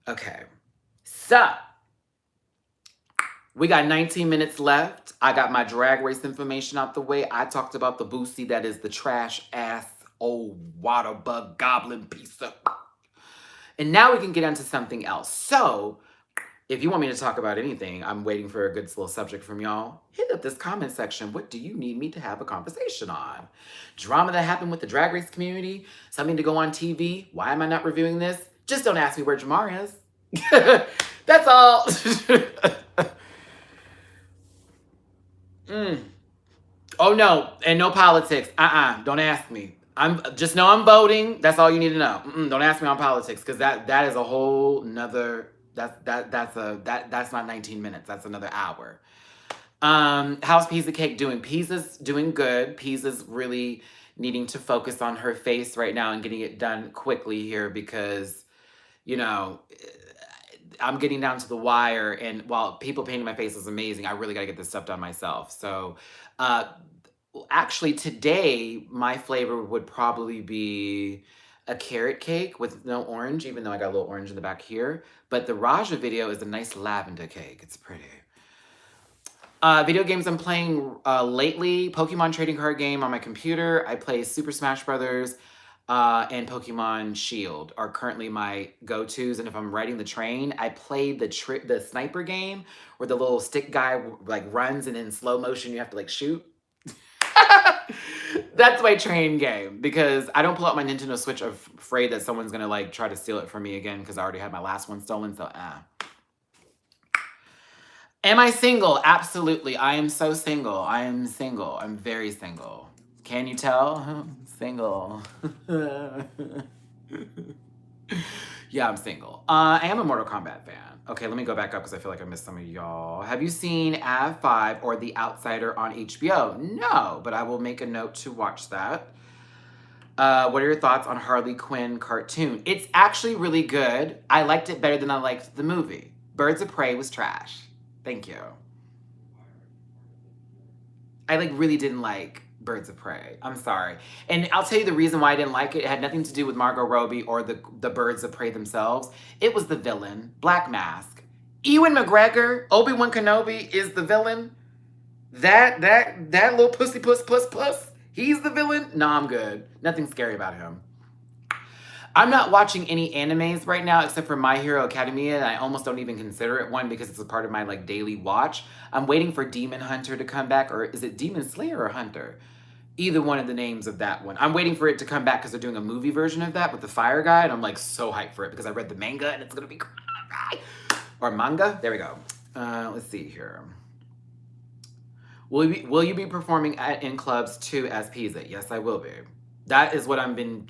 Okay. So, we got 19 minutes left. I got my drag race information out the way. I talked about the Boosie that is the trash ass old water bug goblin piece of... And now we can get into something else. So, if you want me to talk about anything, I'm waiting for a good little subject from y'all. Hit up this comment section. What do you need me to have a conversation on? Drama that happened with the Drag Race community? Something to go on TV? Why am I not reviewing this? Just don't ask me where Jamar is. That's all. Oh no, and no politics. Don't ask me. I'm just know I'm voting. That's all you need to know. Don't ask me on politics, because that is a whole nother... That's not 19 minutes. That's another hour. How's Pizza Cake doing? Pizza's doing good. Pizza's really needing to focus on her face right now and getting it done quickly here, because, you know, I'm getting down to the wire, and while people painting my face is amazing, I really got to get this stuff done myself. So, actually today, my flavor would probably be a carrot cake with no orange, even though I got a little orange in the back here. But the Raja video is a nice lavender cake. It's pretty. Video games I'm playing lately. Pokemon trading card game on my computer. I play Super Smash Brothers and Pokemon Shield are currently my go-tos. And if I'm riding the train, I play the sniper game where the little stick guy like runs and in slow motion you have to like shoot. That's my train game, because I don't pull out my Nintendo Switch afraid that someone's gonna like try to steal it from me again, because I already had my last one stolen, so Am I single? Absolutely. I am so single. I am single. I'm very single. Can you tell? Single. Yeah, I'm single. I am a Mortal Kombat fan. Okay, let me go back up because I feel like I missed some of y'all. Have you seen Av 5 or The Outsider on HBO? No, but I will make a note to watch that. What are your thoughts on Harley Quinn cartoon? It's actually really good. I liked it better than I liked the movie. Birds of Prey was trash. Thank you. I like really didn't like Birds of Prey. I'm sorry. And I'll tell you the reason why I didn't like it. It had nothing to do with Margot Robbie or the Birds of Prey themselves. It was the villain, Black Mask. Ewan McGregor, Obi-Wan Kenobi is the villain. That little pussy puss. He's the villain. Nah, I'm good. Nothing scary about him. I'm not watching any animes right now except for My Hero Academia, and I almost don't even consider it one because it's a part of my like daily watch. I'm waiting for Demon Hunter to come back, or is it Demon Slayer or Hunter? Either one of the names of that one. I'm waiting for it to come back because they're doing a movie version of that with the fire guy, and I'm like so hyped for it because I read the manga and it's gonna be or manga. There we go. Let's see here. Will you be performing in clubs too as Pizza? Yes, I will be. That is what I've been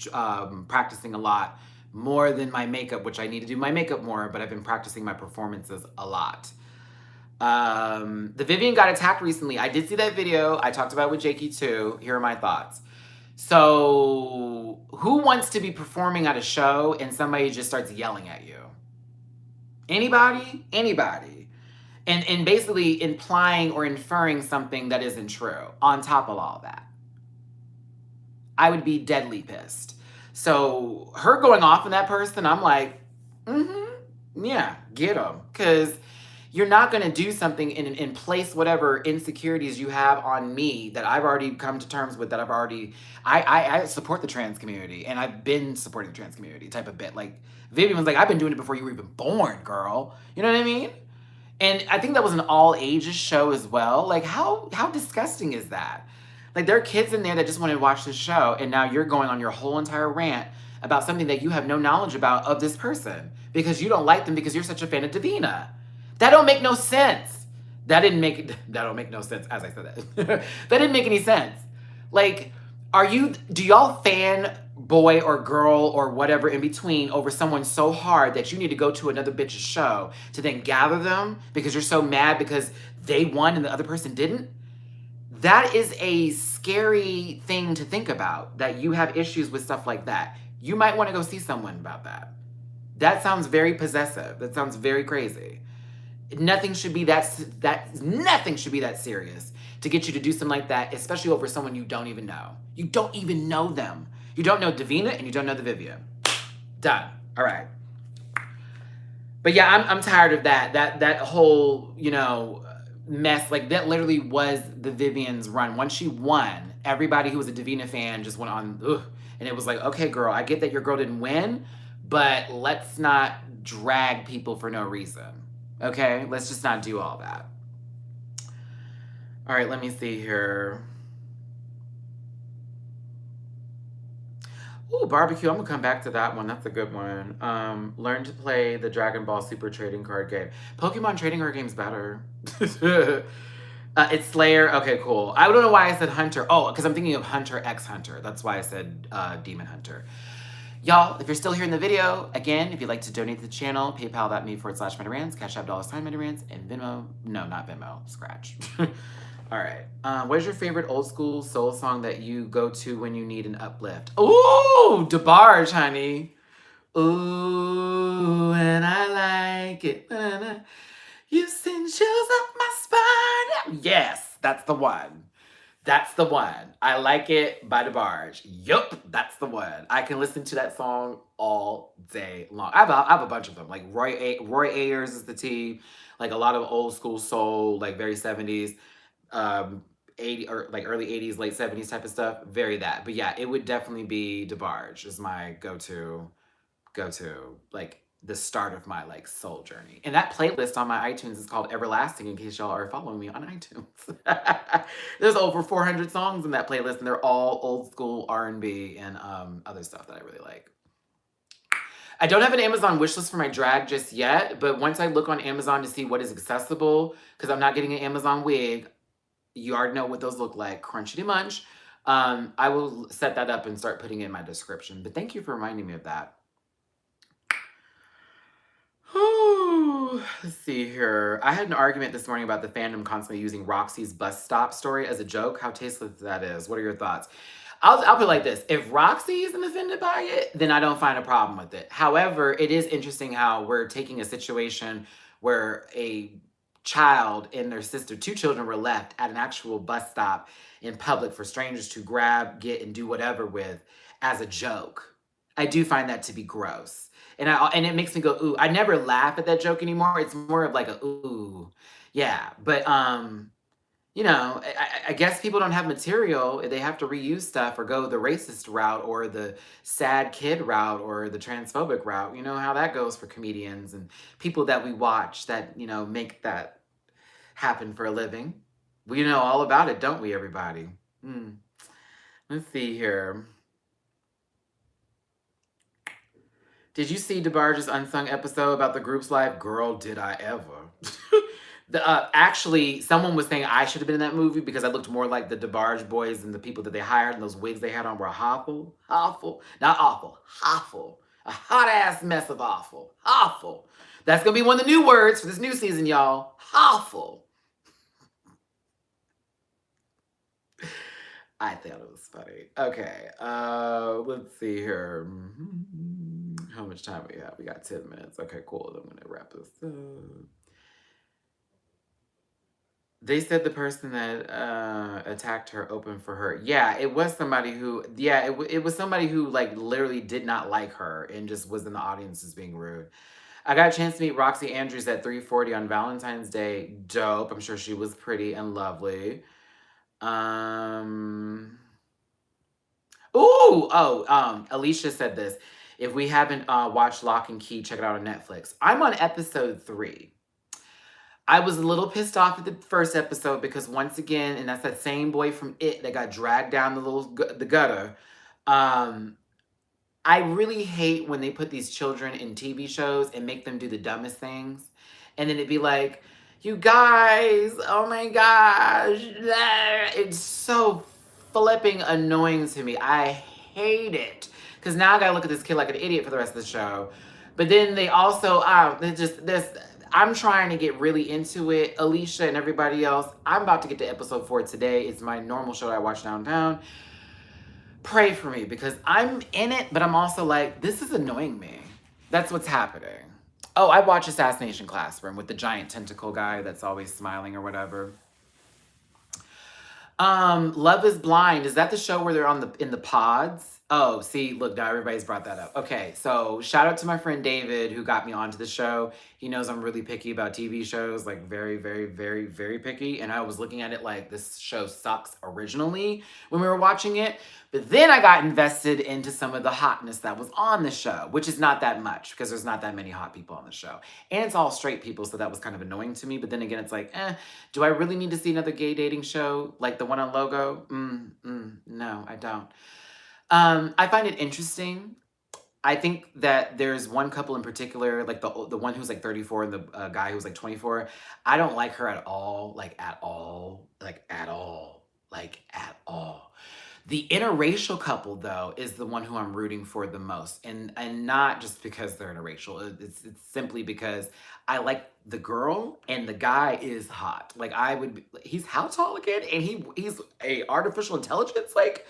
practicing a lot, more than my makeup, which I need to do my makeup more, but I've been practicing my performances a lot. The Vivian got attacked recently. I did see that video. I talked about it with Jakey too. Here are my thoughts. So, who wants to be performing at a show and somebody just starts yelling at you? Anybody? Anybody. And basically implying or inferring something that isn't true on top of all that. I would be deadly pissed. So her going off on that person, I'm like, yeah, get them. Because you're not going to do something and place whatever insecurities you have on me that I've already come to terms with, that I've already, I support the trans community, and I've been supporting the trans community type of bit. Like, Vivian was like, I've been doing it before you were even born, girl. You know what I mean? And I think that was an all ages show as well. Like, how disgusting is that? Like, there are kids in there that just want to watch this show, and now you're going on your whole entire rant about something that you have no knowledge about of this person because you don't like them because you're such a fan of Davina. That don't make no sense. That don't make no sense, as I said that. That didn't make any sense. Like, do y'all fan boy or girl or whatever in between over someone so hard that you need to go to another bitch's show to then gather them because you're so mad because they won and the other person didn't? That is a scary thing to think about, that you have issues with stuff like that. You might want to go see someone about that. That sounds very possessive. That sounds very crazy. Nothing should be nothing should be that serious to get you to do something like that, especially over someone you don't even know. You don't even know them. You don't know Davina and you don't know the Vivian. Done. All right. But yeah, I'm tired of that whole, mess. Like, that literally was the Vivian's run. Once she won, everybody who was a Davina fan just went on, ugh. And it was like, okay, girl, I get that your girl didn't win, but let's not drag people for no reason. Okay? Let's just not do all that. All right, let me see here. Ooh, barbecue. I'm gonna come back to that one. That's a good one. Learn to play the Dragon Ball Super trading card game. Pokemon trading card game's better. It's Slayer. Okay, cool. I don't know why I said Hunter. Oh, because I'm thinking of Hunter x Hunter. That's why I said Demon Hunter. Y'all, if you're still here in the video, again, if you'd like to donate to the channel, paypal.me/MattyRants, Cash App $MattyRants, and Venmo. No, not Venmo. Scratch. All right. What is your favorite old school soul song that you go to when you need an uplift? Ooh, DeBarge, honey. Ooh, and I like it. You send chills up my spine. Yes, that's the one. That's the one. I Like It by DeBarge. Yup, that's the one. I can listen to that song all day long. I have a bunch of them. Like Roy Ayers is the T. Like a lot of old school soul, like very 70s. 80 or like early 80s, late 70s type of stuff. Very that. But yeah, it would definitely be DeBarge is my go-to, like the start of my like soul journey. And that playlist on my iTunes is called Everlasting, in case y'all are following me on iTunes. There's over 400 songs in that playlist, and they're all old school R&B and other stuff that I really like. I don't have an Amazon wishlist for my drag just yet, but once I look on Amazon to see what is accessible, because I'm not getting an Amazon wig, you already know what those look like, crunchity munch. I will set that up and start putting it in my description. But thank you for reminding me of that. Let's see here. I had an argument this morning about the fandom constantly using Roxy's bus stop story as a joke. How tasteless that is. What are your thoughts? I'll put it like this. If Roxy isn't offended by it, then I don't find a problem with it. However, it is interesting how we're taking a situation where a child and their sister, two children, were left at an actual bus stop in public for strangers to grab, get, and do whatever with as a joke. I do find that to be gross. And it makes me go, ooh. I never laugh at that joke anymore. It's more of like a ooh. Yeah. But you know, I guess people don't have material. They have to reuse stuff or go the racist route or the sad kid route or the transphobic route. You know how that goes for comedians and people that we watch that, you know, make that happen for a living. We know all about it, don't we, everybody? Let's see here. Did you see DeBarge's unsung episode about the group's life? Girl, did I ever. Actually, someone was saying I should have been in that movie because I looked more like the DeBarge boys and the people that they hired, and those wigs they had on were awful. Not awful, awful. A hot-ass mess of awful. Awful. That's going to be one of the new words for this new season, y'all. Awful. I thought it was funny. Okay, let's see here. How much time we have? We got 10 minutes. Okay, cool. I'm going to wrap this up. They said the person that attacked her opened for her. Yeah, it was somebody who, it was somebody who like literally did not like her and just was in the audience as being rude. I got a chance to meet Roxy Andrews at 340 on Valentine's Day. Dope. I'm sure she was pretty and lovely. Alicia said this. If we haven't watched Lock and Key, check it out on Netflix. I'm on episode 3. I was a little pissed off at the first episode because once again, and that's that same boy from It that got dragged down the gutter. I really hate when they put these children in TV shows and make them do the dumbest things. And then it'd be like, you guys, oh my gosh. It's so flipping annoying to me. I hate it. Because now I gotta look at this kid like an idiot for the rest of the show. But then they also, I'm trying to get really into it. Alicia and everybody else, I'm about to get to episode 4 today. It's my normal show that I watch downtown. Pray for me because I'm in it, but I'm also like, this is annoying me. That's what's happening. Oh, I watch Assassination Classroom with the giant tentacle guy that's always smiling or whatever. Love is Blind. Is that the show where they're in the pods? Oh, see, look, now everybody's brought that up. Okay, so shout out to my friend David who got me onto the show. He knows I'm really picky about TV shows, like very, very, very, very picky. And I was looking at it like this show sucks originally when we were watching it. But then I got invested into some of the hotness that was on the show, which is not that much because there's not that many hot people on the show. And it's all straight people, so that was kind of annoying to me. But then again, it's like, do I really need to see another gay dating show like the one on Logo? No, I don't. I find it interesting. I think that there's one couple in particular, like the one who's like 34 and the guy who's like 24. I don't like her at all, like at all, like at all, like at all. The interracial couple though is the one who I'm rooting for the most, and not just because they're interracial. It's simply because I like the girl and the guy is hot. Like he's how tall again? And he's a artificial intelligence like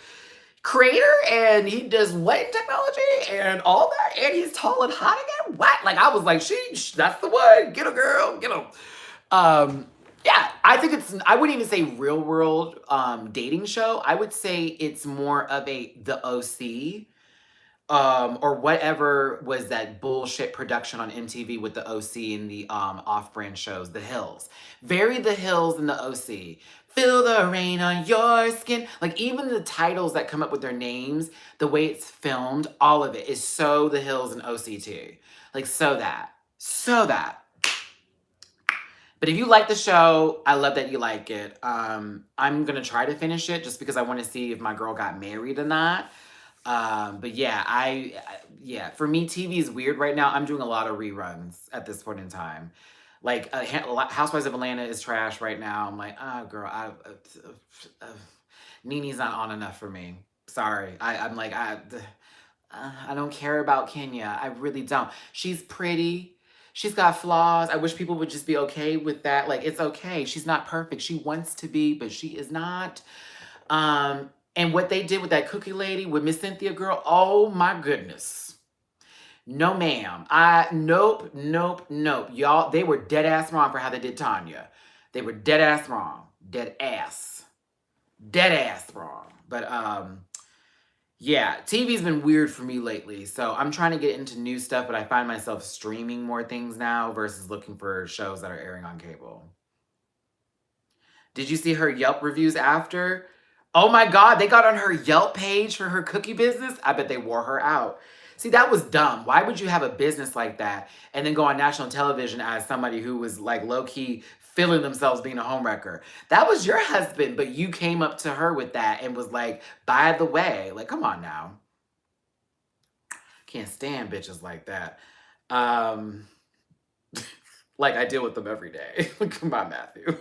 creator and he does wedding technology and all that and he's tall and hot again. What? Like I was like, that's the one. Get a girl, get him. Yeah, I think I wouldn't even say real world dating show. I would say it's more of the OC or whatever was that bullshit production on MTV with the OC and the off-brand shows, The Hills. Very The Hills and the OC. Feel the rain on your skin. Like even the titles that come up with their names, the way it's filmed, all of it is so The Hills and OCT. Like so that. But if you like the show, I love that you like it. I'm gonna try to finish it just because I want to see if my girl got married or not. But yeah, for me, TV is weird right now. I'm doing a lot of reruns at this point in time. Like Housewives of Atlanta is trash right now. I'm like, oh girl, Nene's not on enough for me. Sorry, I'm like I don't care about Kenya. I really don't. She's pretty. She's got flaws. I wish people would just be okay with that. Like it's okay. She's not perfect. She wants to be, but she is not. And what they did with that cookie lady, with Miss Cynthia girl, oh my goodness. No, ma'am. Nope. Y'all, they were dead ass wrong for how they did Tanya. They were dead ass wrong. Dead ass wrong. But yeah, TV's been weird for me lately. So I'm trying to get into new stuff, but I find myself streaming more things now versus looking for shows that are airing on cable. Did you see her Yelp reviews after? Oh my God, they got on her Yelp page for her cookie business. I bet they wore her out. See, that was dumb. Why would you have a business like that and then go on national television as somebody who was like low key feeling themselves being a homewrecker? That was your husband, but you came up to her with that and was like, by the way, like, come on now. Can't stand bitches like that. Like I deal with them every day. Come on, Matthew.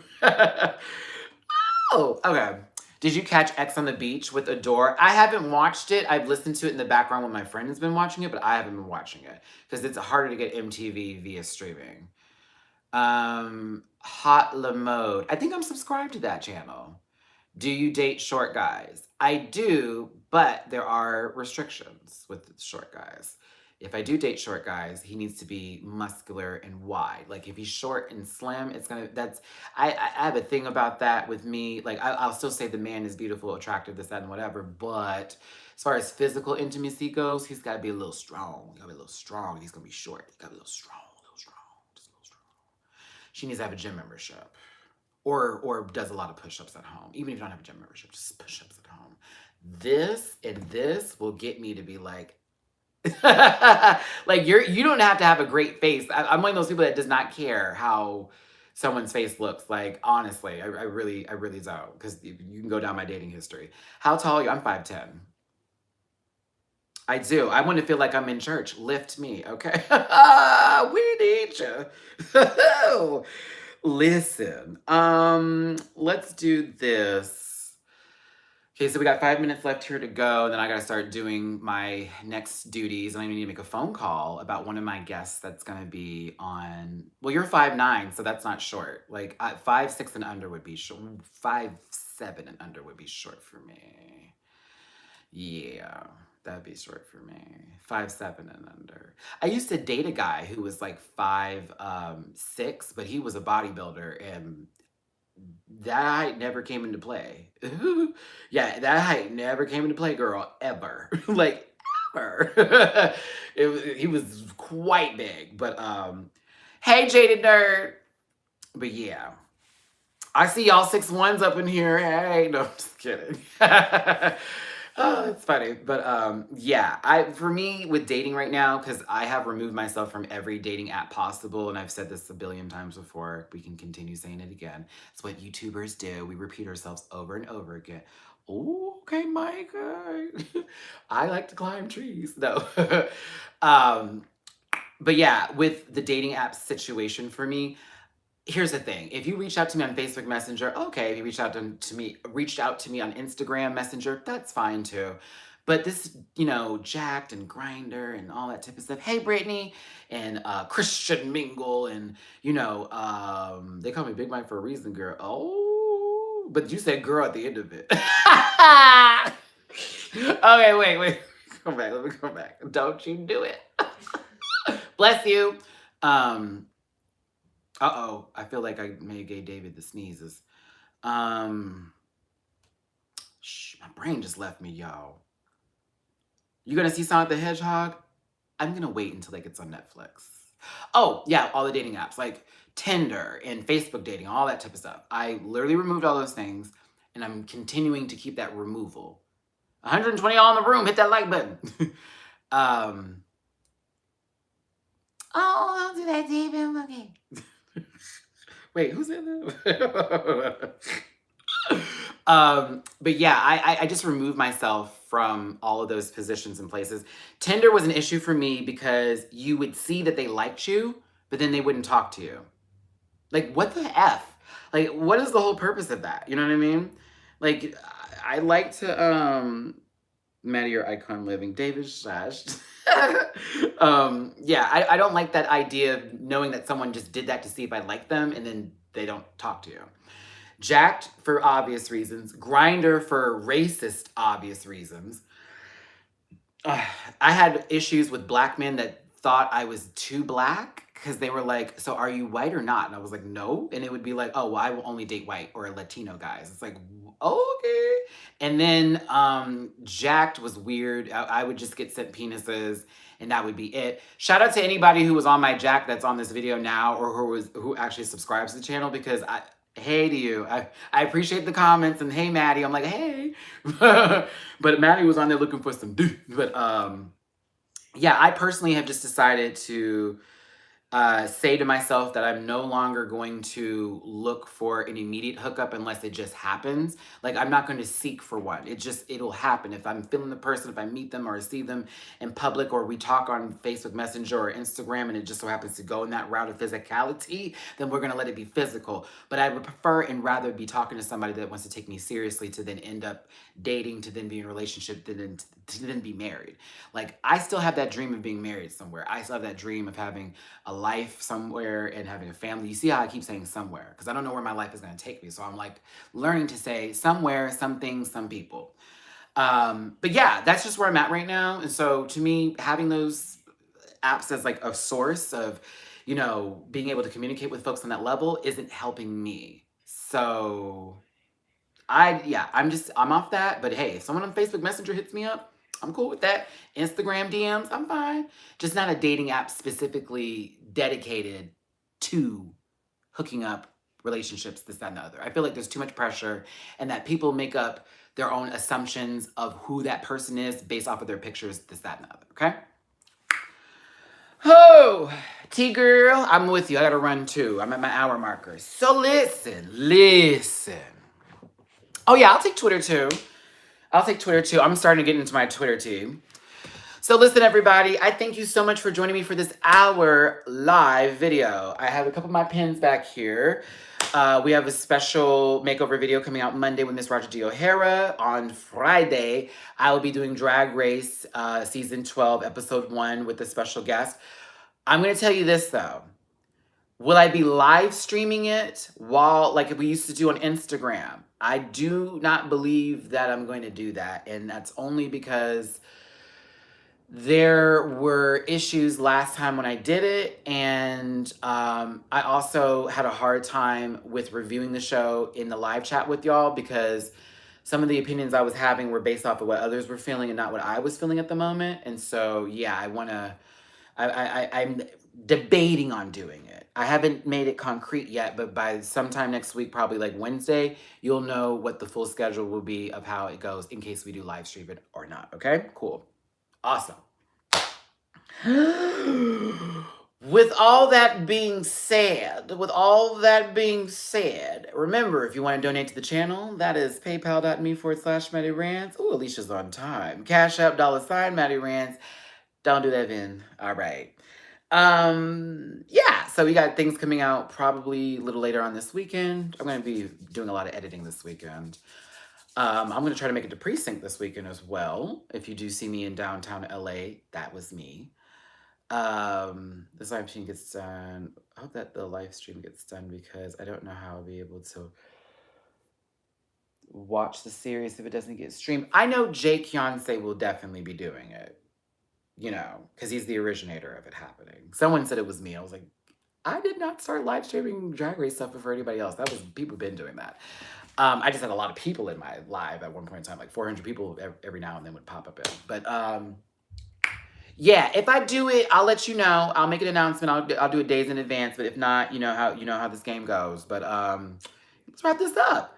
Oh, okay. Did you catch X on the Beach with Adore? I haven't watched it. I've listened to it in the background when my friend has been watching it, but I haven't been watching it because it's harder to get MTV via streaming. Hot La Mode. I think I'm subscribed to that channel. Do you date short guys? I do, but there are restrictions with short guys. If I do date short guys, he needs to be muscular and wide. Like if he's short and slim, I have a thing about that with me. Like I'll still say the man is beautiful, attractive, this, that, and whatever. But as far as physical intimacy goes, he's got to be a little strong. He's got to be a little strong. He's going to be short. He's got to be a little strong, just a little strong. She needs to have a gym membership. Or does a lot of push-ups at home. Even if you don't have a gym membership, just push-ups at home. This and this will get me to be like, like you don't have to have a great face. I'm one of those people that does not care how someone's face looks. Like honestly, I really don't, because you can go down my dating history. How tall are you? I'm 5'10". I do. I want to feel like I'm in church. Lift me, okay? We need you. Listen, let's do this. Okay, so we got 5 minutes left here to go. Then I got to start doing my next duties. And I need to make a phone call about one of my guests that's going to be on. Well, you're 5'9", so that's not short. Like 5'6" and under would be short. 5'7" and under would be short for me. Yeah, that'd be short for me. 5'7" and under. I used to date a guy who was like 5'6", but he was a bodybuilder and that height never came into play. Yeah, that height never came into play, girl, ever. Like ever. He was quite big, but hey, jaded nerd. But yeah, I see y'all 6'1s up in here. Hey, no, I'm just kidding. Oh, it's funny. But yeah, for me with dating right now, because I have removed myself from every dating app possible, and I've said this a billion times before, we can continue saying it again. It's what YouTubers do. We repeat ourselves over and over again. Oh, okay, Micah. I like to climb trees. No. um, but yeah, with the dating app situation for me, here's the thing. If you reach out to me on Facebook Messenger, okay. If you reached out to me on Instagram Messenger, that's fine too. But this, Jacked and Grinder and all that type of stuff. Hey, Brittany and Christian Mingle and they call me Big Mike for a reason, girl. Oh, but you said girl at the end of it. Okay, wait. Come back. Let me come back. Don't you do it. Bless you. Uh-oh, I feel like I may have gave David the sneezes. My brain just left me, y'all. You gonna see Sonic the Hedgehog? I'm gonna wait until like it's on Netflix. Oh, yeah, all the dating apps, like Tinder and Facebook dating, all that type of stuff. I literally removed all those things, and I'm continuing to keep that removal. 120 y'all in the room, hit that like button. Oh, I'll do that, David. Okay. Wait, who said that? But yeah, I just removed myself from all of those positions and places. Tinder was an issue for me because you would see that they liked you, but then they wouldn't talk to you. Like, what the F? Like, what is the whole purpose of that? You know what I mean? Like, I like to, Matty, your icon living. David Shash. Yeah, I don't like that idea of knowing that someone just did that to see if I like them and then they don't talk to you. Jacked for obvious reasons. Grinder for racist obvious reasons. I had issues with black men that thought I was too black because they were like, so are you white or not? And I was like, no. And it would be like, oh, well, I will only date white or Latino guys. It's like, oh, okay. And then Jacked was weird. I would just get sent penises and that would be it. Shout out to anybody who was on my Jack that's on this video now or who actually subscribes to the channel because hey to you. I appreciate the comments and hey Matty. I'm like, hey. But Matty was on there looking for some dude. But yeah, I personally have just decided to say to myself that I'm no longer going to look for an immediate hookup unless it just happens. Like, I'm not going to seek for one. It'll happen. If I'm feeling the person, if I meet them or see them in public or we talk on Facebook Messenger or Instagram and it just so happens to go in that route of physicality, then we're going to let it be physical. But I would prefer and rather be talking to somebody that wants to take me seriously to then end up dating, to then be in a relationship, to then be married. Like, I still have that dream of being married somewhere. I still have that dream of having a life somewhere and having a family. You see how I keep saying somewhere because I don't know where my life is going to take me. So I'm like learning to say somewhere, some things, some people. But yeah, that's just where I'm at right now. And so to me, having those apps as like a source of, being able to communicate with folks on that level isn't helping me. So I'm off that. But hey, if someone on Facebook Messenger hits me up, I'm cool with that. Instagram DMs, I'm fine. Just not a dating app specifically dedicated to hooking up relationships, this, that, and the other. I feel like there's too much pressure and that people make up their own assumptions of who that person is based off of their pictures, this, that, and the other, okay? Oh, T-girl, I'm with you. I gotta run too. I'm at my hour marker. So listen. Oh yeah, I'll take Twitter too. I'm starting to get into my Twitter team. So listen, everybody, I thank you so much for joining me for this hour live video. I have a couple of my pins back here. We have a special makeover video coming out Monday with Miss Roger D. O'Hara. On Friday, I will be doing Drag Race Season 12, Episode 1 with a special guest. I'm going to tell you this, though. Will I be live streaming it like we used to do on Instagram? I do not believe that I'm going to do that. And that's only because There were issues last time when I did it, and I also had a hard time with reviewing the show in the live chat with y'all because some of the opinions I was having were based off of what others were feeling and not what I was feeling at the moment. And so, yeah, I'm debating on doing it. I haven't made it concrete yet, but by sometime next week, probably like Wednesday, you'll know what the full schedule will be of how it goes in case we do live stream it or not. Okay, cool. Awesome. With all that being said, remember, if you want to donate to the channel, that is paypal.me/MattyRants. Ooh, Alicia's on time. Cash App, $ MattyRants. Don't do that, Vin. All right. Yeah, so we got things coming out probably a little later on this weekend. I'm going to be doing a lot of editing this weekend. I'm going to try to make it to Precinct this weekend as well. If you do see me in downtown LA, that was me. This live stream gets done. I hope that the live stream gets done because I don't know how I'll be able to watch the series if it doesn't get streamed. I know Jake Yonsei will definitely be doing it, you know, because he's the originator of it happening. Someone said it was me. I was like, I did not start live streaming Drag Race stuff before anybody else. That was people been doing that. I just had a lot of people in my live at one point in time, like 400 people every now and then would pop up in. But yeah, if I do it, I'll let you know. I'll make an announcement. I'll do it days in advance. But if not, you know how this game goes. But let's wrap this up.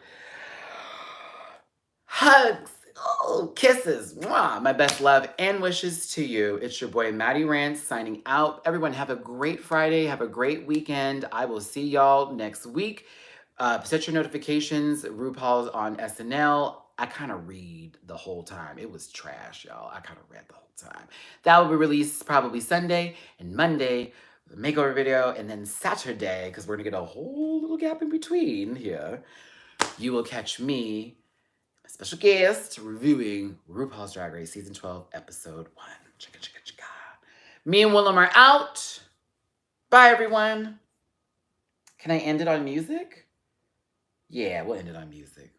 Hugs, oh, kisses, mwah, my best love and wishes to you. It's your boy Matty Rants signing out. Everyone have a great Friday. Have a great weekend. I will see y'all next week. Set your notifications. RuPaul's on SNL. I kind of read the whole time. It was trash, y'all. I kind of read the whole time. That will be released probably Sunday and Monday, the makeover video, and then Saturday, because we're going to get a whole little gap in between here. You will catch me, a special guest, reviewing RuPaul's Drag Race Season 12, Episode 1. Chicka, chicka, chicka. Me and Willem are out. Bye, everyone. Can I end it on music? Yeah, we'll end it on music.